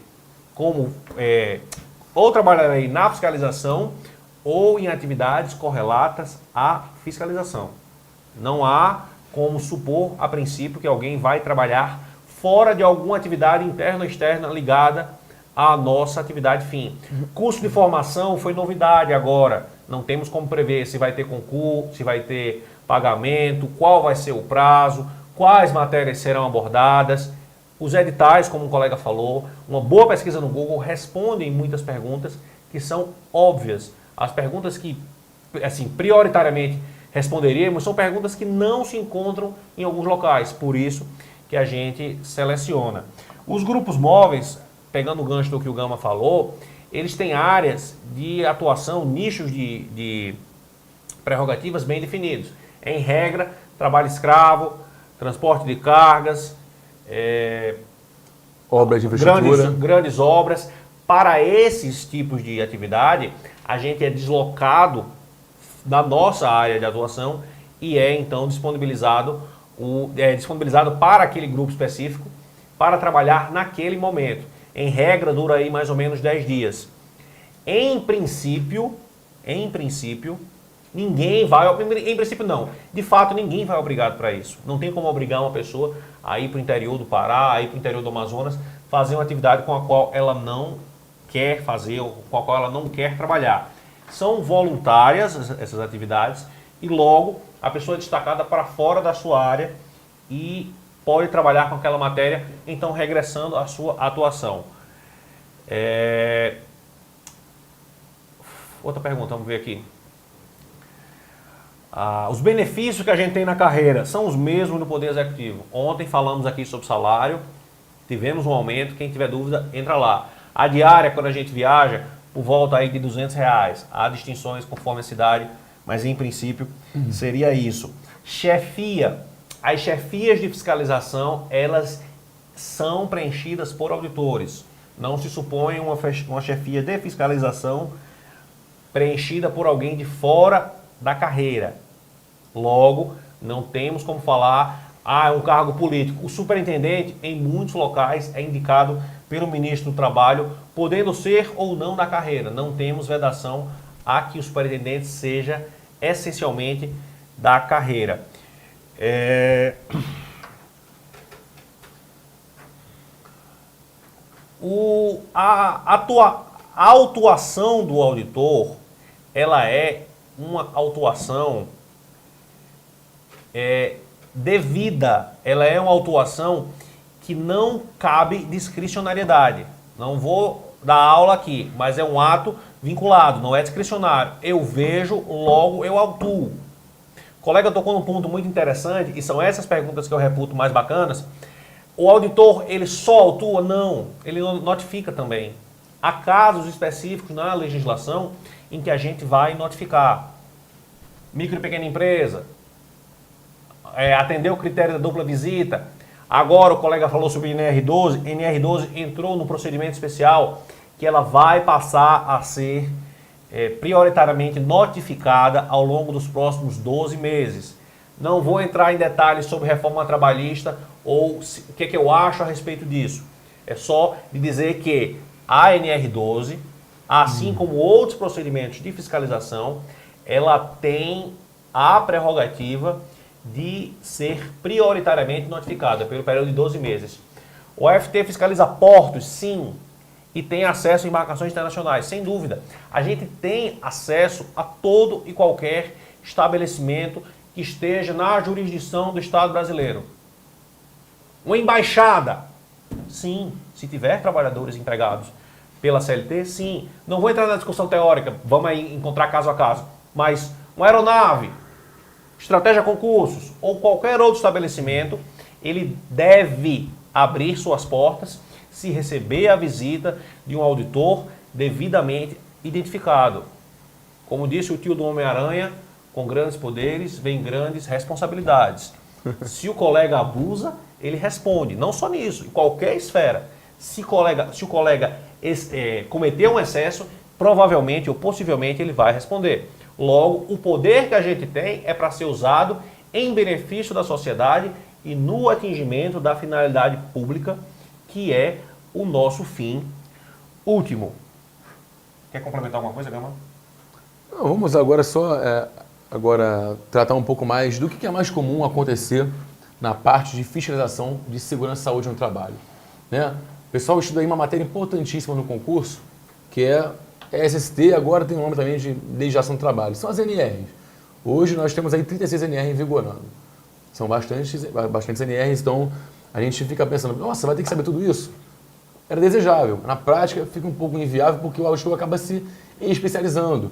na fiscalização ou em atividades correlatas à fiscalização. Não há como supor, a princípio, que alguém vai trabalhar fora de alguma atividade interna ou externa ligada à nossa atividade fim. Curso de formação foi novidade agora. Não temos como prever se vai ter concurso, se vai ter pagamento, qual vai ser o prazo, quais matérias serão abordadas. Os editais, como um colega falou, uma boa pesquisa no Google respondem muitas perguntas que são óbvias. As perguntas que, assim, prioritariamente responderíamos são perguntas que não se encontram em alguns locais, por isso que a gente seleciona. Os grupos móveis, pegando o gancho do que o Gama falou, eles têm áreas de atuação, nichos de prerrogativas bem definidos. Em regra, trabalho escravo, transporte de cargas, obras de infraestrutura. Grandes obras. Para esses tipos de atividade, a gente é deslocado da nossa área de atuação e então disponibilizado para aquele grupo específico para trabalhar naquele momento. Em regra, dura aí mais ou menos 10 dias. Em princípio, ninguém vai... Em princípio, não. De fato, ninguém vai obrigado para isso. Não tem como obrigar uma pessoa a ir para o interior do Pará, a ir para o interior do Amazonas, fazer uma atividade com a qual ela não quer fazer ou com a qual ela não quer trabalhar. São voluntárias essas atividades e logo a pessoa é destacada para fora da sua área e pode trabalhar com aquela matéria, então regressando à sua atuação. Outra pergunta, vamos ver aqui. Os benefícios que a gente tem na carreira são os mesmos no Poder Executivo. Ontem falamos aqui sobre salário, tivemos um aumento, quem tiver dúvida, entra lá. A diária, quando a gente viaja, por volta aí de R$200. Há distinções conforme a cidade, mas em princípio seria isso. Chefia. As chefias de fiscalização, elas são preenchidas por auditores. Não se supõe uma chefia de fiscalização preenchida por alguém de fora da carreira. Logo, não temos como falar, é um cargo político. O superintendente, em muitos locais, é indicado pelo ministro do Trabalho, podendo ser ou não da carreira. Não temos vedação a que o superintendente seja essencialmente da carreira. A autuação do auditor, ela é uma autuação devida, ela é uma autuação que não cabe discricionariedade. Não vou dar aula aqui, mas é um ato vinculado, não é discricionário. Eu vejo, logo eu autuo. O colega tocou num ponto muito interessante, e são essas perguntas que eu reputo mais bacanas. O auditor, ele só autua? Não, ele notifica também. Há casos específicos na legislação em que a gente vai notificar. Micro e pequena empresa, atender o critério da dupla visita. Agora o colega falou sobre NR12. NR12 entrou no procedimento especial que ela vai passar a ser prioritariamente notificada ao longo dos próximos 12 meses. Não vou entrar em detalhes sobre reforma trabalhista ou o que eu acho a respeito disso. É só de dizer que a NR12, assim como outros procedimentos de fiscalização, ela tem a prerrogativa de ser prioritariamente notificada pelo período de 12 meses. O AFT fiscaliza portos, sim, e tem acesso a embarcações internacionais, sem dúvida. A gente tem acesso a todo e qualquer estabelecimento que esteja na jurisdição do Estado brasileiro. Uma embaixada, sim, se tiver trabalhadores empregados pela CLT, sim. Não vou entrar na discussão teórica, vamos aí encontrar caso a caso, mas uma aeronave, Estratégia Concursos ou qualquer outro estabelecimento, ele deve abrir suas portas se receber a visita de um auditor devidamente identificado. Como disse o tio do Homem-Aranha, com grandes poderes vem grandes responsabilidades. Se o colega abusa, ele responde. Não só nisso, em qualquer esfera. Se o colega cometeu um excesso, provavelmente ou possivelmente ele vai responder. Logo, o poder que a gente tem é para ser usado em benefício da sociedade e no atingimento da finalidade pública, que é o nosso fim último. Quer complementar alguma coisa, Gama? Não, vamos agora só tratar um pouco mais do que é mais comum acontecer na parte de fiscalização de segurança e saúde no trabalho. Né? O pessoal estuda aí uma matéria importantíssima no concurso, que é SST, agora tem o nome também de legislação do trabalho. São as NRs. Hoje nós temos aí 36 NRs vigorando. São bastantes NRs, então a gente fica pensando, nossa, vai ter que saber tudo isso? Era desejável. Na prática fica um pouco inviável porque o auditor acaba se especializando.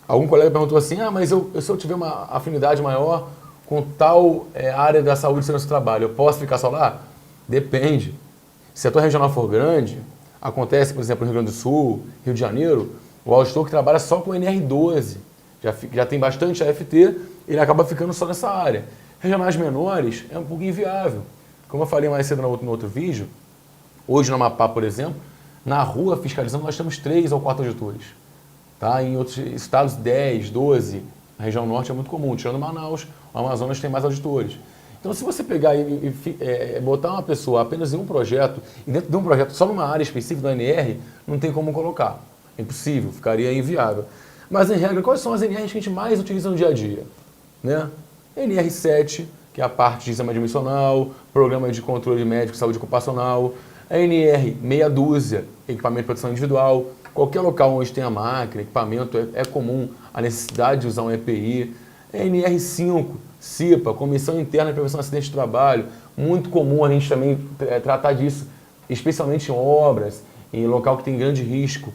Algum colega perguntou assim, mas se eu tiver uma afinidade maior com tal área da saúde e segurança do trabalho, eu posso ficar só lá? Depende. Se a tua regional for grande, acontece, por exemplo, no Rio Grande do Sul, Rio de Janeiro, o auditor que trabalha só com NR12, já tem bastante AFT, ele acaba ficando só nessa área. Regionais menores é um pouco inviável. Como eu falei mais cedo no outro vídeo, hoje no Amapá, por exemplo, na rua fiscalizando nós temos 3 ou 4 auditores. Tá? Em outros estados, 10, 12. Na região norte é muito comum, tirando Manaus, o Amazonas tem mais auditores. Então, se você pegar e botar uma pessoa apenas em um projeto, e dentro de um projeto só numa área específica da NR, não tem como colocar. É impossível, ficaria inviável. Mas, em regra, quais são as NRs que a gente mais utiliza no dia a dia? Né? NR7, que é a parte de exame admissional, programa de controle médico e saúde ocupacional, a NR meia dúzia, equipamento de proteção individual. Qualquer local onde tenha máquina, equipamento, é comum a necessidade de usar um EPI. NR5, CIPA, Comissão Interna de Prevenção de Acidentes de Trabalho. Muito comum a gente também tratar disso, especialmente em obras, em local que tem grande risco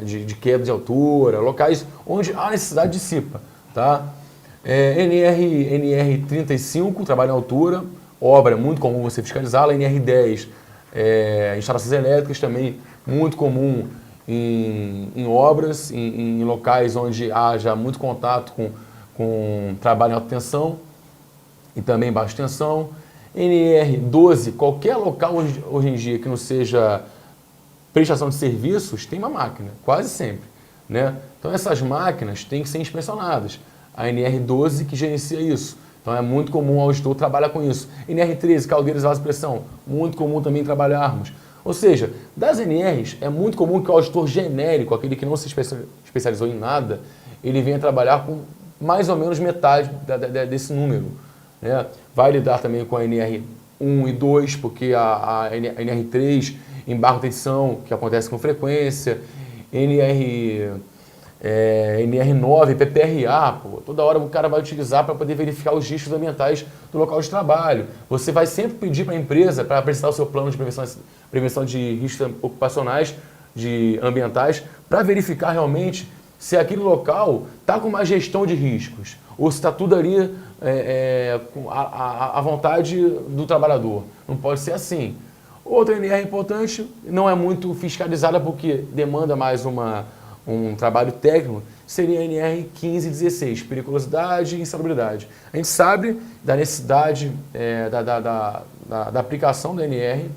de queda de altura, locais onde há necessidade de CIPA. Tá? NR35, trabalho em altura, obra é muito comum você fiscalizá-la. NR10, instalações elétricas também muito comum em obras, em locais onde haja muito contato com trabalho em alta tensão e também baixa tensão. NR12, qualquer local hoje em dia que não seja prestação de serviços, tem uma máquina, quase sempre. Né? Então essas máquinas têm que ser inspecionadas. A NR12 que gerencia isso. Então é muito comum o auditor trabalhar com isso. NR13, caldeiras de vasopressão, muito comum também trabalharmos. Ou seja, das NRs é muito comum que o auditor genérico, aquele que não se especializou em nada, ele venha trabalhar com mais ou menos metade desse número. Né? Vai lidar também com a NR1 e 2, porque a NR3, embargo de tensão, que acontece com frequência, NR9, PPRA, toda hora o cara vai utilizar para poder verificar os riscos ambientais do local de trabalho. Você vai sempre pedir para a empresa para apresentar o seu plano de prevenção de riscos ocupacionais, ambientais, para verificar realmente se aquele local está com uma gestão de riscos, ou se está tudo ali à vontade do trabalhador. Não pode ser assim. Outra NR importante, não é muito fiscalizada porque demanda mais um trabalho técnico, seria a NR 15 e 16, periculosidade e insalubridade. A gente sabe da necessidade da aplicação da NR,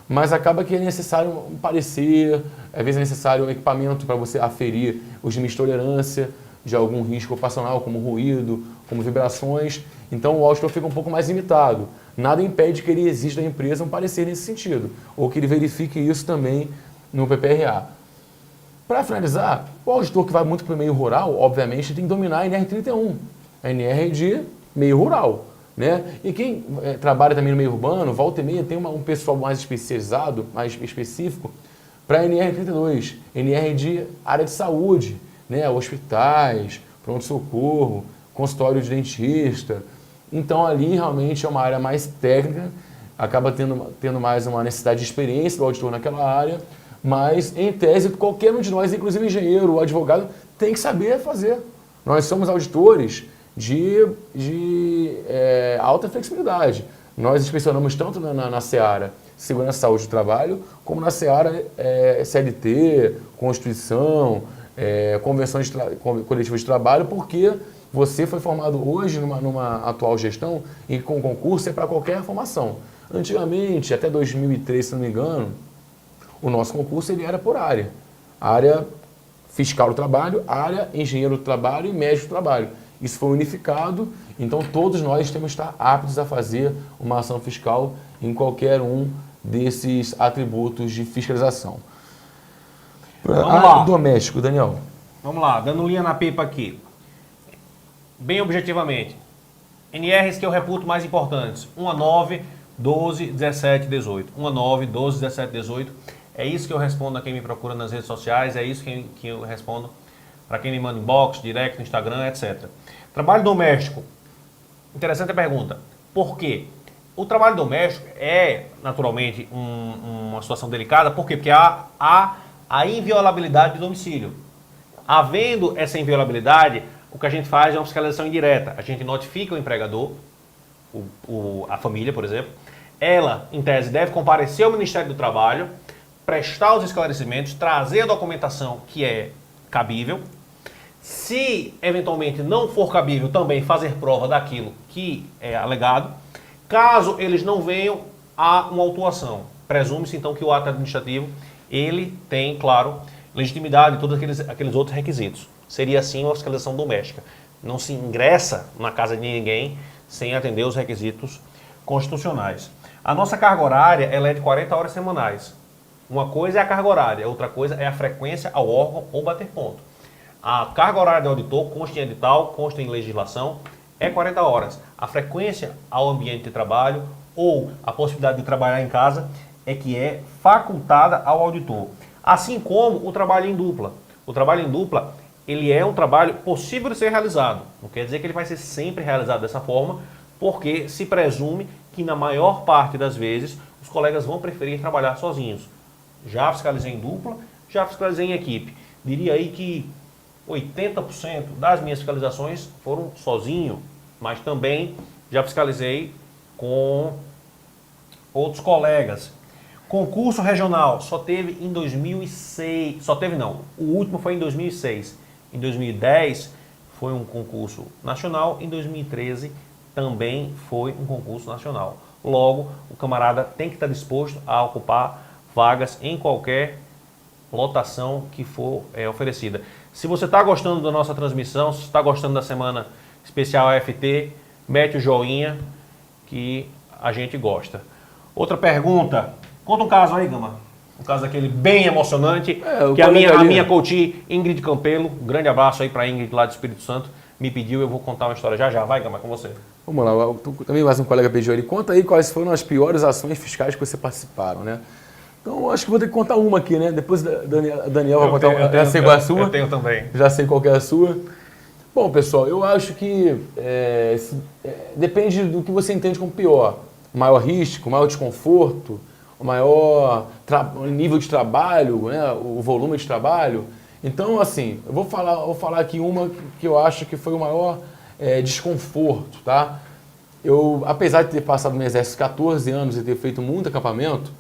mas acaba que é necessário um parecer, às vezes é necessário um equipamento para você aferir os limites de tolerância, de algum risco ocupacional, como ruído, como vibrações. Então o auditor fica um pouco mais limitado. Nada impede que ele exija da empresa um parecer nesse sentido, ou que ele verifique isso também no PPRA. Para finalizar, o auditor que vai muito para o meio rural, obviamente, tem que dominar a NR31, a NR de meio rural. Né? E quem trabalha também no meio urbano, volta e meia, tem um pessoal mais especializado, mais específico, para a NR32, NR de área de saúde, né? Hospitais, pronto-socorro, consultório de dentista. Então ali realmente é uma área mais técnica, acaba tendo mais uma necessidade de experiência do auditor naquela área, mas em tese qualquer um de nós, inclusive engenheiro ou advogado, tem que saber fazer. Nós somos auditores de alta flexibilidade. Nós inspecionamos tanto na seara segurança e saúde do trabalho, como na seara CLT, Constituição, convenções coletivas de trabalho, porque você foi formado hoje numa atual gestão e com concurso é para qualquer formação. Antigamente, até 2003, se não me engano, o nosso concurso ele era por área. Área fiscal do trabalho, área engenheiro do trabalho e médico do trabalho. Isso foi unificado, então todos nós temos que estar aptos a fazer uma ação fiscal em qualquer um desses atributos de fiscalização. Vamos lá. Doméstico, Daniel. Vamos lá, dando linha na pipa aqui. Bem objetivamente, NRs que eu reputo mais importantes, 1 a 9, 12, 17, 18. 1 a 9, 12, 17, 18. É isso que eu respondo a quem me procura nas redes sociais, é isso que eu respondo para quem me manda inbox, direct, no Instagram, etc. Trabalho doméstico. Interessante a pergunta. Por quê? O trabalho doméstico é, naturalmente, uma situação delicada. Por quê? Porque há a inviolabilidade do domicílio. Havendo essa inviolabilidade, o que a gente faz é uma fiscalização indireta. A gente notifica o empregador, a família, por exemplo. Ela, em tese, deve comparecer ao Ministério do Trabalho, prestar os esclarecimentos, trazer a documentação que é cabível. Se, eventualmente, não for cabível, também fazer prova daquilo que é alegado. Caso eles não venham, há uma autuação. Presume-se, então, que o ato administrativo, ele tem, claro, legitimidade e todos aqueles outros requisitos. Seria, assim, uma fiscalização doméstica. Não se ingressa na casa de ninguém sem atender os requisitos constitucionais. A nossa carga horária ela é de 40 horas semanais. Uma coisa é a carga horária, outra coisa é a frequência ao órgão ou bater ponto. A carga horária do auditor consta em edital, consta em legislação, é 40 horas. A frequência ao ambiente de trabalho ou a possibilidade de trabalhar em casa é que é facultada ao auditor. Assim como o trabalho em dupla. O trabalho em dupla, ele é um trabalho possível de ser realizado. Não quer dizer que ele vai ser sempre realizado dessa forma, porque se presume que na maior parte das vezes os colegas vão preferir trabalhar sozinhos. Já fiscalizei em dupla, já fiscalizei em equipe. Diria aí que 80% das minhas fiscalizações foram sozinho, mas também já fiscalizei com outros colegas. Concurso regional só teve em 2006, só teve não, o último foi em 2006. Em 2010 foi um concurso nacional, em 2013 também foi um concurso nacional. Logo, o camarada tem que estar disposto a ocupar vagas em qualquer lotação que for oferecida. Se você está gostando da nossa transmissão, se está gostando da Semana Especial AFT, mete o joinha que a gente gosta. Outra pergunta. Conta um caso aí, Gama. Um caso daquele bem emocionante, que a minha coach Ingrid Campelo, um grande abraço aí para a Ingrid lá do Espírito Santo, me pediu, eu vou contar uma história já. Vai, Gama, com você. Vamos lá, também mais um colega pediu ali. Conta aí quais foram as piores ações fiscais que você participaram, né? Então, acho que vou ter que contar uma aqui, né? Depois Daniel vai contar uma. Já sei qual é a sua. Eu tenho também. Já sei qual é a sua. Bom, pessoal, eu acho que depende do que você entende como pior. O maior risco, o maior desconforto, o maior nível de trabalho, né? O volume de trabalho. Então, assim, eu vou falar aqui uma que eu acho que foi o maior desconforto, tá? Eu, apesar de ter passado no Exército 14 anos e ter feito muito acampamento,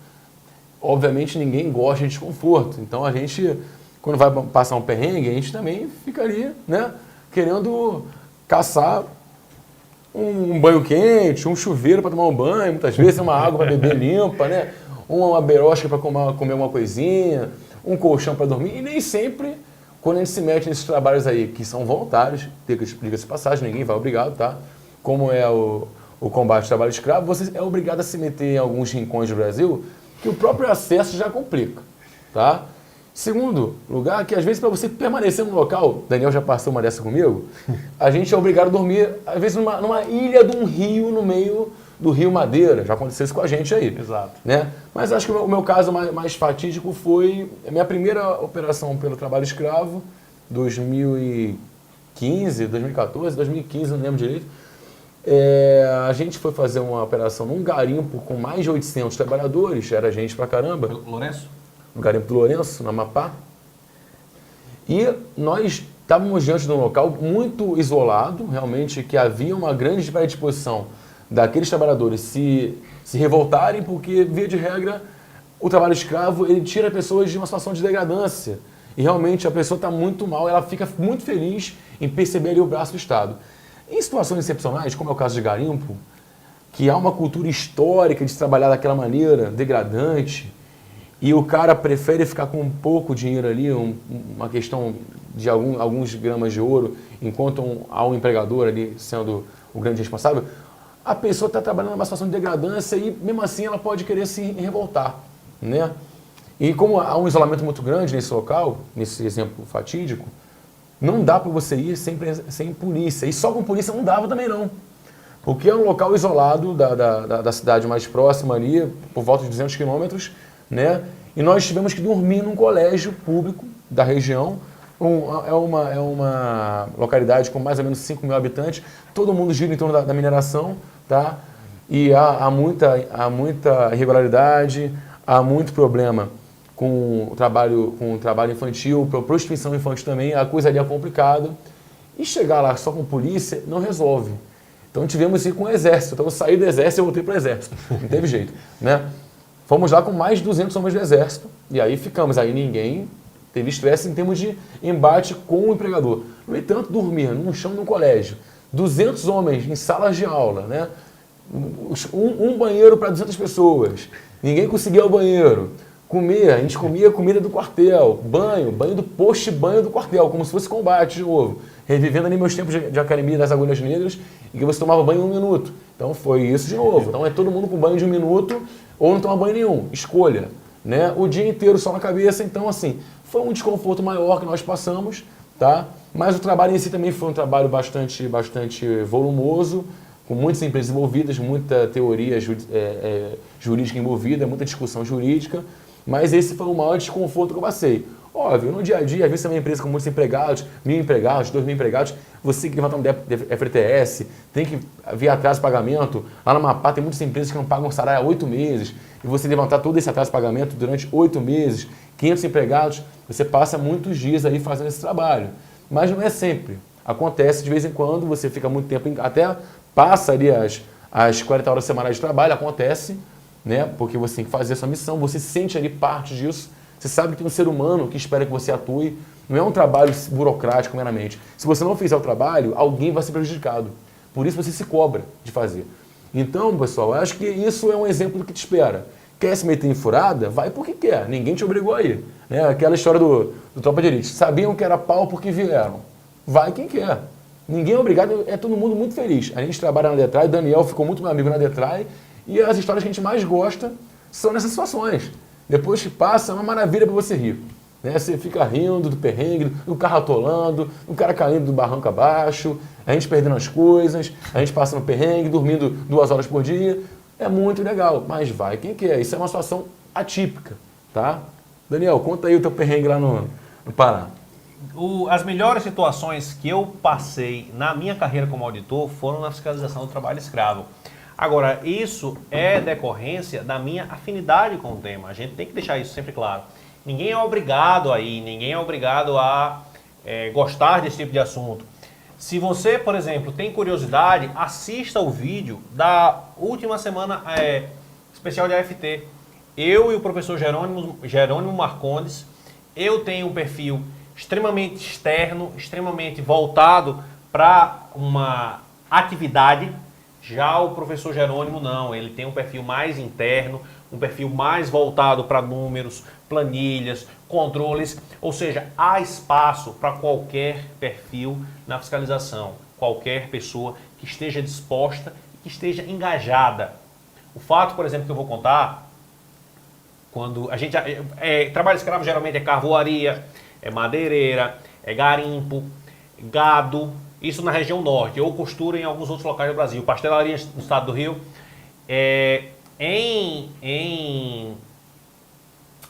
obviamente ninguém gosta de desconforto. Então a gente, quando vai passar um perrengue, a gente também ficaria, né, querendo caçar um banho quente, um chuveiro para tomar um banho, muitas vezes uma água para beber limpa, né, uma berosca para comer uma coisinha, um colchão para dormir. E nem sempre quando a gente se mete nesses trabalhos aí, que são voluntários, diga-se passagem, ninguém vai obrigado, tá? Como é o combate ao trabalho escravo, você é obrigado a se meter em alguns rincões do Brasil que o próprio acesso já complica, tá? Segundo lugar, que às vezes para você permanecer no local, Daniel já passou uma dessa comigo, a gente é obrigado a dormir, às vezes, numa ilha de um rio, no meio do Rio Madeira. Já aconteceu isso com a gente aí. Exato. Né? Mas acho que o meu caso mais fatídico foi a minha primeira operação pelo trabalho escravo, 2015, 2014, 2015, não lembro direito. A gente foi fazer uma operação num garimpo com mais de 800 trabalhadores, era gente pra caramba. Lourenço? No garimpo do Lourenço, no Amapá. E nós estávamos diante de um local muito isolado, realmente, que havia uma grande predisposição daqueles trabalhadores se revoltarem, porque, via de regra, o trabalho escravo ele tira pessoas de uma situação de degradância. E realmente a pessoa está muito mal, ela fica muito feliz em perceber ali o braço do Estado. Em situações excepcionais, como é o caso de garimpo, que há uma cultura histórica de se trabalhar daquela maneira, degradante, e o cara prefere ficar com um pouco dinheiro ali, uma questão de alguns gramas de ouro, enquanto há um empregador ali sendo o grande responsável, a pessoa está trabalhando numa situação de degradância e, mesmo assim, ela pode querer se revoltar, né? E como há um isolamento muito grande nesse local, nesse exemplo fatídico, não dá para você ir sem polícia. E só com polícia não dava também não. Porque é um local isolado da cidade mais próxima ali, por volta de 200 quilômetros, né? E nós tivemos que dormir num colégio público da região. É uma localidade com mais ou menos 5 mil habitantes. Todo mundo gira em torno da mineração, tá? E há muita irregularidade, há muito problema com o trabalho infantil, prostituição infantil também. A coisa ali é complicada. E chegar lá só com polícia não resolve. Então tivemos que ir com o exército. Então eu saí do exército e voltei para o exército. Não teve jeito, né? Fomos lá com mais de 200 homens do exército. E aí ficamos. Aí ninguém teve estresse em termos de embate com o empregador. No entanto, dormir no chão de um colégio, 200 homens em salas de aula, né? Um banheiro para 200 pessoas, ninguém conseguia o banheiro. Comer, a gente comia comida do quartel, banho do posto e banho do quartel, como se fosse combate de novo. Revivendo ali meus tempos de academia das Agulhas Negras, em que você tomava banho em 1 minuto. Então foi isso de novo. Então é todo mundo com banho de 1 minuto ou não toma banho nenhum. Escolha. Né? O dia inteiro só na cabeça. Então, assim, foi um desconforto maior que nós passamos, tá? Mas o trabalho em si também foi um trabalho bastante volumoso, com muitas empresas envolvidas, muita teoria jurídica envolvida, muita discussão jurídica. Mas esse foi o maior desconforto que eu passei. Óbvio, no dia a dia, às vezes você é uma empresa com muitos empregados, 1.000 empregados, 2.000 empregados, você tem que levantar um FGTS, tem que vir atraso de pagamento. Lá no Amapá tem muitas empresas que não pagam salário há 8 meses, e você levantar todo esse atraso de pagamento durante 8 meses, 500 empregados, você passa muitos dias aí fazendo esse trabalho. Mas não é sempre. Acontece de vez em quando, você fica muito tempo, até passa ali as 40 horas semanais de trabalho, acontece, né? Porque você tem que fazer a sua missão, você se sente ali parte disso. Você sabe que tem um ser humano que espera que você atue. Não é um trabalho burocrático meramente. Se você não fizer o trabalho, alguém vai ser prejudicado. Por isso você se cobra de fazer. Então, pessoal, eu acho que isso é um exemplo do que te espera. Quer se meter em furada? Vai porque quer. Ninguém te obrigou a ir. Né? Aquela história do Tropa de Elite. Sabiam que era pau porque vieram. Vai quem quer. Ninguém é obrigado, é todo mundo muito feliz. A gente trabalha na Detrai, Daniel ficou muito meu amigo na Detrai, e as histórias que a gente mais gosta são nessas situações. Depois que passa, é uma maravilha para você rir. Né? Você fica rindo do perrengue, do carro atolando, do cara caindo do barranco abaixo, a gente perdendo as coisas, a gente passando perrengue, dormindo 2 horas por dia. É muito legal, mas vai quem quer. Isso é uma situação atípica, tá? Daniel, conta aí o teu perrengue lá no Pará. As melhores situações que eu passei na minha carreira como auditor foram na fiscalização do trabalho escravo. Agora, isso é decorrência da minha afinidade com o tema. A gente tem que deixar isso sempre claro. Ninguém é obrigado a ir, ninguém é obrigado a gostar desse tipo de assunto. Se você, por exemplo, tem curiosidade, assista o vídeo da última semana especial de AFT. Eu e o professor Jerônimo Marcondes, eu tenho um perfil extremamente externo, extremamente voltado para uma atividade Já o professor Jerônimo não, ele tem um perfil mais interno, um perfil mais voltado para números, planilhas, controles, ou seja, há espaço para qualquer perfil na fiscalização, qualquer pessoa que esteja disposta e que esteja engajada. O fato, por exemplo, que eu vou contar, quando a gente... trabalho escravo geralmente é carvoaria, é madeireira, é garimpo, gado, isso na região norte, ou costura em alguns outros locais do Brasil, pastelaria no estado do Rio. Em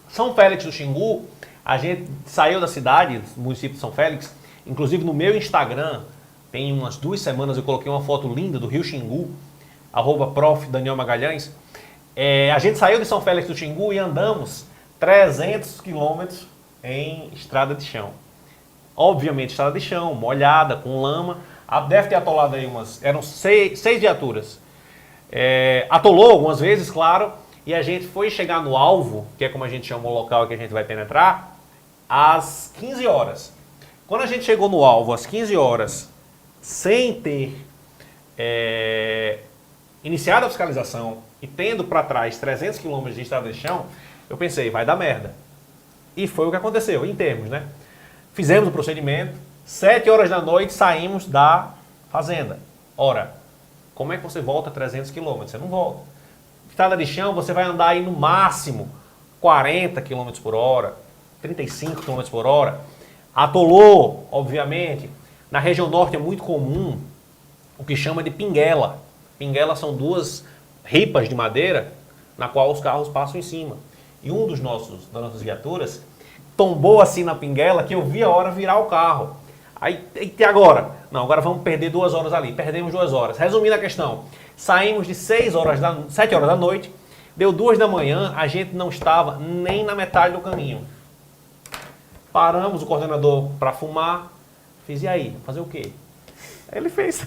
São Félix do Xingu, a gente saiu da cidade, do município de São Félix, inclusive no meu Instagram, tem umas 2 semanas eu coloquei uma foto linda do Rio Xingu, @prof. Daniel Magalhães. A gente saiu de São Félix do Xingu e andamos 300 quilômetros em estrada de chão. Obviamente estrada de chão, molhada, com lama. Deve ter atolado aí eram 6 viaturas. Atolou algumas vezes, claro, e a gente foi chegar no alvo, que é como a gente chama o local que a gente vai penetrar, às 15 horas. Quando a gente chegou no alvo às 15 horas, sem ter iniciado a fiscalização e tendo para trás 300 km de estrada de chão, eu pensei, vai dar merda. E foi o que aconteceu, em termos, né? Fizemos o procedimento, 7 horas da noite saímos da fazenda. Ora, como é que você volta 300 km? Você não volta. Estrada de chão, você vai andar aí no máximo 40 km por hora, 35 km por hora. Atolou, obviamente. Na região norte é muito comum o que chama de pinguela. Pinguela são 2 ripas de madeira na qual os carros passam em cima. E um das nossas viaturas tombou assim na pinguela que eu vi a hora virar o carro. Aí, e agora? Não, agora vamos perder 2 horas ali. Perdemos 2 horas. Resumindo a questão, saímos de 7 horas da noite, deu 2 da manhã, a gente não estava nem na metade do caminho. Paramos o coordenador para fumar. Fiz, e aí? Fazer o quê? Aí ele fez,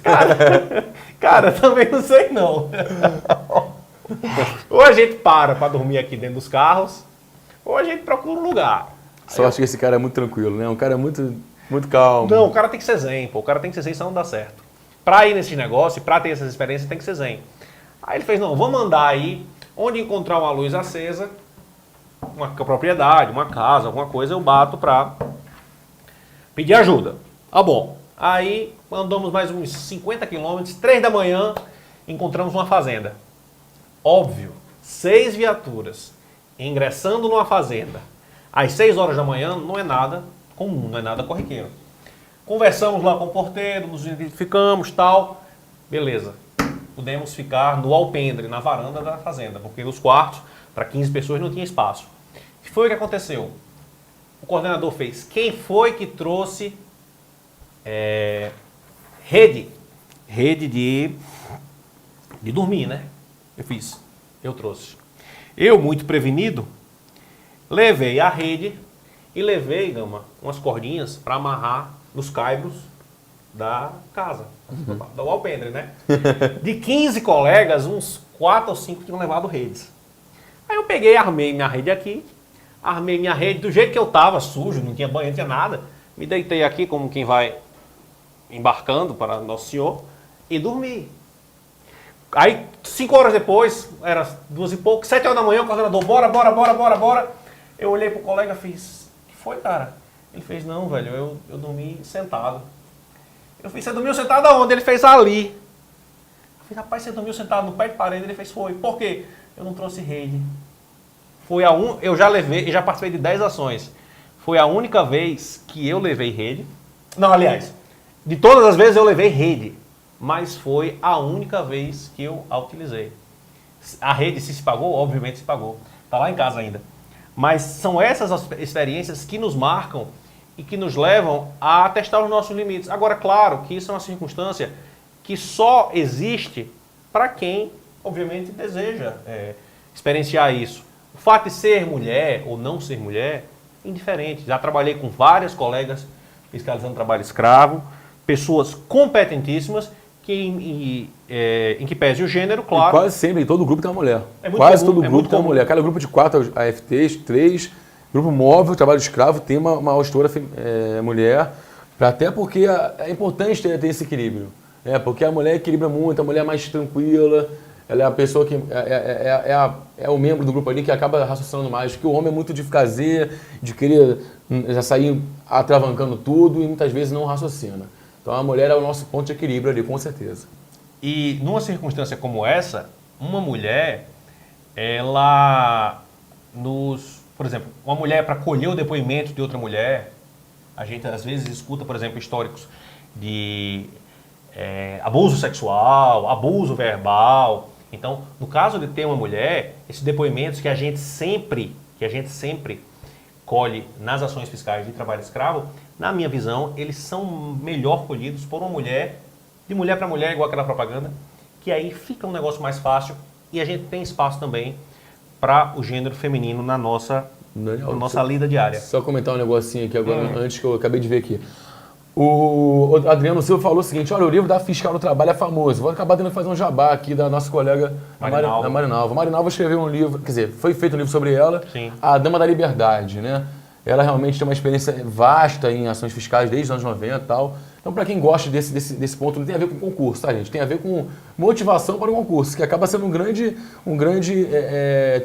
cara, também não sei não. Ou a gente para dormir aqui dentro dos carros, ou a gente procura um lugar. Só acho que esse cara é muito tranquilo, né? Um cara muito calmo. Não, o cara tem que ser zen, pô. O cara tem que ser zen, senão não dá certo. Pra ir nesse negócio, pra ter essas experiências, tem que ser zen. Aí ele fez, não, vamos andar aí, onde encontrar uma luz acesa, uma propriedade, uma casa, alguma coisa, eu bato pra pedir ajuda. Ah, bom. Aí andamos mais uns 50 quilômetros, 3 da manhã, encontramos uma fazenda. Óbvio, 6 viaturas ingressando numa fazenda às 6 horas da manhã não é nada comum, não é nada corriqueiro. Conversamos lá com o porteiro, nos identificamos, tal. Beleza. Pudemos ficar no alpendre, na varanda da fazenda, porque os quartos, para 15 pessoas, não tinha espaço. O que foi o que aconteceu? O coordenador fez, quem foi que trouxe rede de dormir, né? Eu trouxe. Eu, muito prevenido, levei a rede e levei, Gama, umas cordinhas para amarrar nos caibros da casa, do alpendre, né? De 15 colegas, uns 4 ou 5 tinham levado redes. Aí eu peguei, armei minha rede aqui, armei minha rede do jeito que eu tava, sujo, não tinha banho, não tinha nada. Me deitei aqui como quem vai embarcando para Nosso Senhor e dormi. Aí, 5 horas depois, era 2 e pouco, 7 horas da manhã, o coordenador, bora. Eu olhei pro colega e fiz, o que foi, cara? Ele fez, não, velho, eu dormi sentado. Eu fiz, você dormiu sentado aonde? Ele fez, ali. Eu fiz, rapaz, você dormiu sentado no pé de parede? Ele fez, foi. Por quê? Eu não trouxe rede. Eu já levei, e já participei de 10 ações. Foi a única vez que eu levei rede. Não, aliás, de todas as vezes eu levei rede. Mas foi a única vez que eu a utilizei. A rede se pagou? Obviamente se pagou. Está lá em casa ainda. Mas são essas as experiências que nos marcam e que nos levam a testar os nossos limites. Agora, claro que isso é uma circunstância que só existe para quem, obviamente, deseja experienciar isso. O fato de ser mulher ou não ser mulher, indiferente. Já trabalhei com várias colegas fiscalizando trabalho escravo, pessoas competentíssimas, em que pese o gênero, claro. E quase sempre, todo grupo tem uma mulher. Quase todo grupo tem uma mulher. Cada grupo de 4 AFTs, 3, grupo móvel, trabalho escravo, tem uma auditora mulher, até porque é importante ter esse equilíbrio. Porque a mulher equilibra muito, a mulher é mais tranquila, ela é a pessoa que é o membro do grupo ali que acaba raciocinando mais, porque o homem é muito de fazer, de querer já sair atravancando tudo e muitas vezes não raciocina. Então a mulher é o nosso ponto de equilíbrio ali, com certeza. E numa circunstância como essa, uma mulher, ela por exemplo, uma mulher para colher o depoimento de outra mulher, a gente às vezes escuta, por exemplo, históricos de abuso sexual, abuso verbal. Então, no caso de ter uma mulher, esses depoimentos que a gente sempre colhe nas ações fiscais de trabalho escravo, na minha visão, eles são melhor colhidos por uma mulher, de mulher para mulher, igual aquela propaganda, que aí fica um negócio mais fácil e a gente tem espaço também para o gênero feminino na nossa lida diária. Só comentar um negocinho aqui agora, antes que eu acabei de ver aqui. O Adriano Silva falou o seguinte: olha, o livro da Fiscal do Trabalho é famoso. Vou acabar tendo que fazer um jabá aqui da nossa colega Marinalva. Marinalva escreveu um livro, quer dizer, foi feito um livro sobre ela, Sim. A Dama da Liberdade, né? Ela realmente tem uma experiência vasta em ações fiscais desde os anos 90 e tal. Então, para quem gosta desse ponto, não tem a ver com concurso, tá, gente? Tem a ver com motivação para o concurso, que acaba sendo um grande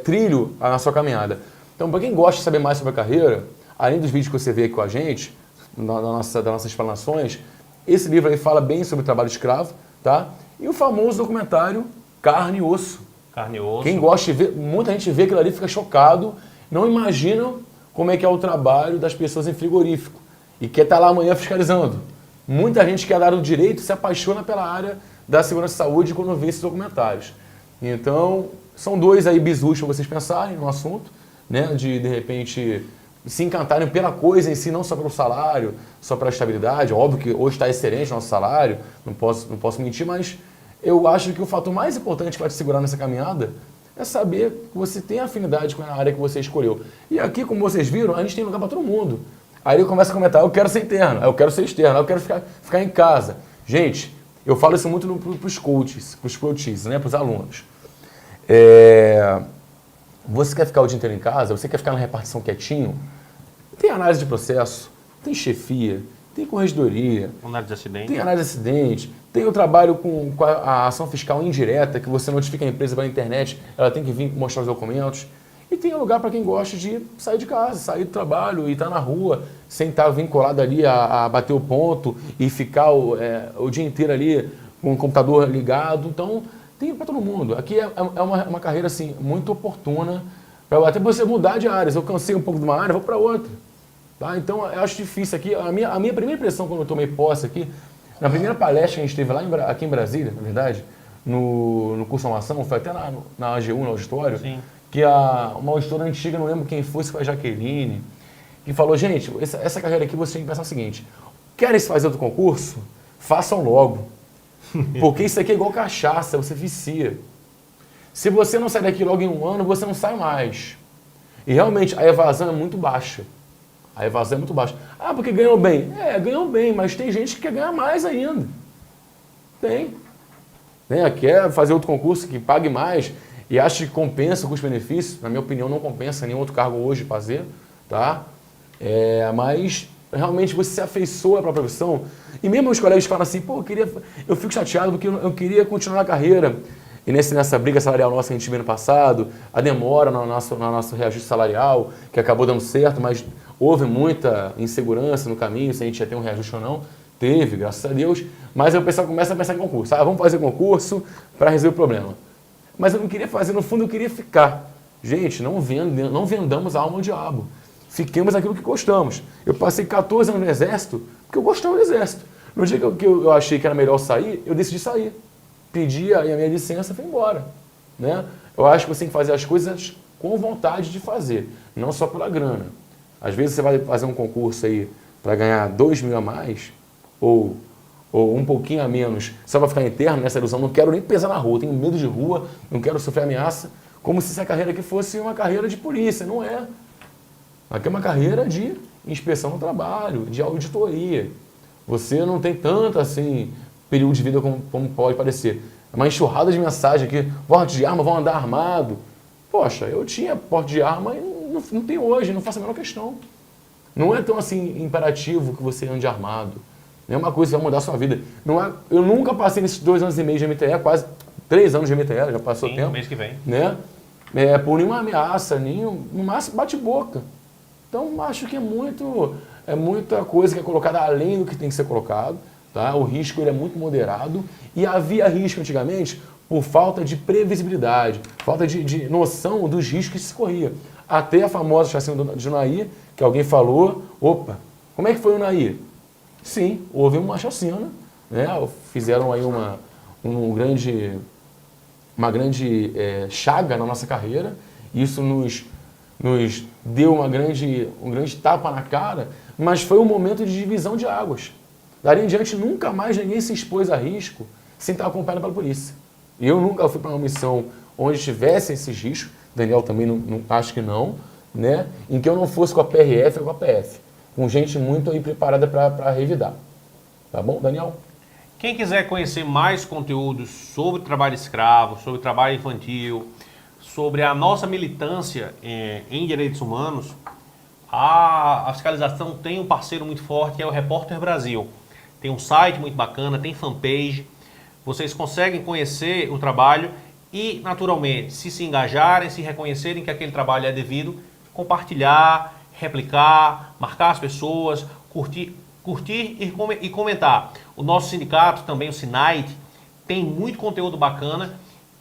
trilho na sua caminhada. Então, para quem gosta de saber mais sobre a carreira, além dos vídeos que você vê aqui com a gente, das nossas explanações, esse livro aí fala bem sobre o trabalho escravo, tá? E o famoso documentário Carne e Osso. Carne e Osso. Quem gosta de ver, muita gente vê aquilo ali, fica chocado, não imagina como é que é o trabalho das pessoas em frigorífico e quer estar lá amanhã fiscalizando. Muita gente que é da área do direito se apaixona pela área da segurança e saúde quando vê esses documentários. Então, são dois aí bizus para vocês pensarem no assunto, né? De repente, se encantarem pela coisa em si, não só pelo salário, só pela estabilidade. Óbvio que hoje está excelente o nosso salário, não posso mentir, mas eu acho que o fator mais importante que vai te segurar nessa caminhada é saber que você tem afinidade com a área que você escolheu. E aqui, como vocês viram, a gente tem lugar para todo mundo. Aí eu começo a comentar: eu quero ser interno, eu quero ser externo, eu quero ficar em casa. Gente, eu falo isso muito para os coaches, né, para os alunos. Você quer ficar o dia inteiro em casa? Você quer ficar na repartição quietinho? Tem análise de processo, tem chefia, tem corregedoria, Análise de acidente. tem análise de acidente, tem o trabalho com a ação fiscal indireta, que você notifica a empresa pela internet, ela tem que vir mostrar os documentos. E tem um lugar para quem gosta de sair de casa, sair do trabalho e estar na rua, sem estar vinculado ali a bater o ponto e ficar o dia inteiro ali com o computador ligado. Então, tem para todo mundo. Aqui é uma carreira assim, muito oportuna, para até você mudar de áreas. Eu cansei um pouco de uma área, vou para outra. Tá? Então, eu acho difícil aqui. A minha primeira impressão quando eu tomei posse aqui, na primeira palestra que a gente teve aqui em Brasília, na verdade, no curso de formação, foi até na AGU, no auditório, Sim. que uma auditora antiga, não lembro quem foi, se foi a Jaqueline, que falou: gente, essa carreira aqui você tem que pensar o seguinte: querem fazer outro concurso? Façam logo. Porque isso aqui é igual cachaça, você vicia. Se você não sair daqui logo em um ano, você não sai mais. E realmente a evasão é muito baixa. A evasão é muito baixa. Ah, porque ganham bem. Ganham bem, mas tem gente que quer ganhar mais ainda. Tem. Quer fazer outro concurso que pague mais e acha que compensa o custo-benefício. Na minha opinião, não compensa nenhum outro cargo hoje fazer, tá? Mas realmente você se afeiçoa para a profissão. E mesmo os colegas falam assim: pô, eu fico chateado porque eu queria continuar na carreira. E nessa briga salarial nossa que a gente viu no passado, a demora no nosso reajuste salarial, que acabou dando certo, mas houve muita insegurança no caminho, se a gente ia ter um reajuste ou não. Teve, graças a Deus. Mas aí o pessoal começa a pensar em concurso. Vamos fazer concurso para resolver o problema. Mas eu não queria fazer, no fundo eu queria ficar. Gente, não vendamos a alma ao diabo. Fiquemos aquilo que gostamos. Eu passei 14 anos no Exército porque eu gostava do Exército. No dia que eu achei que era melhor sair, eu decidi sair. Pedi a minha licença e fui embora. Né? Eu acho que você tem que fazer as coisas com vontade de fazer, não só pela grana. Às vezes você vai fazer um concurso aí para ganhar 2 mil a mais, ou um pouquinho a menos, só para ficar interno nessa ilusão: não quero nem pesar na rua, tenho medo de rua, não quero sofrer ameaça, como se essa carreira aqui fosse uma carreira de polícia. Não é. Aqui é uma carreira de inspeção no trabalho, de auditoria. Você não tem tanto assim período de vida como pode parecer. É uma enxurrada de mensagem aqui: porte de arma, vão andar armado. Poxa, eu tinha porte de arma e não tenho hoje, não faço a menor questão. Não é tão assim imperativo que você ande armado. Não é uma coisa que vai mudar a sua vida. Não é, eu nunca passei nesses 2 anos e meio de MTE, quase 3 anos de MTE, já passou Sim, tempo. no mês que vem. Né? Por nenhuma ameaça, no máximo bate-boca. Então, acho que é muita coisa que é colocada além do que tem que ser colocado. Tá? O risco ele é muito moderado. E havia risco antigamente por falta de previsibilidade, falta de noção dos riscos que se corria. Até a famosa chacina de Unaí, que alguém falou, opa, como é que foi o Unaí? Sim, houve uma chacina, né? Fizeram aí uma grande chaga na nossa carreira. Isso nos deu um grande tapa na cara, mas foi um momento de divisão de águas. Dali em diante, nunca mais ninguém se expôs a risco sem estar acompanhado pela polícia. Eu nunca fui para uma missão onde tivesse esses riscos, Daniel também não acho que não, né? Em que eu não fosse com a PRF ou com a PF, com gente muito aí preparada para revidar. Tá bom, Daniel? Quem quiser conhecer mais conteúdos sobre trabalho escravo, sobre trabalho infantil, sobre a nossa militância em direitos humanos, a fiscalização tem um parceiro muito forte, que é o Repórter Brasil. Tem um site muito bacana, tem fanpage. Vocês conseguem conhecer o trabalho e, naturalmente, se engajarem, se reconhecerem que aquele trabalho é devido, compartilhar, replicar, marcar as pessoas, curtir e comentar. O nosso sindicato, também o SINAIT, tem muito conteúdo bacana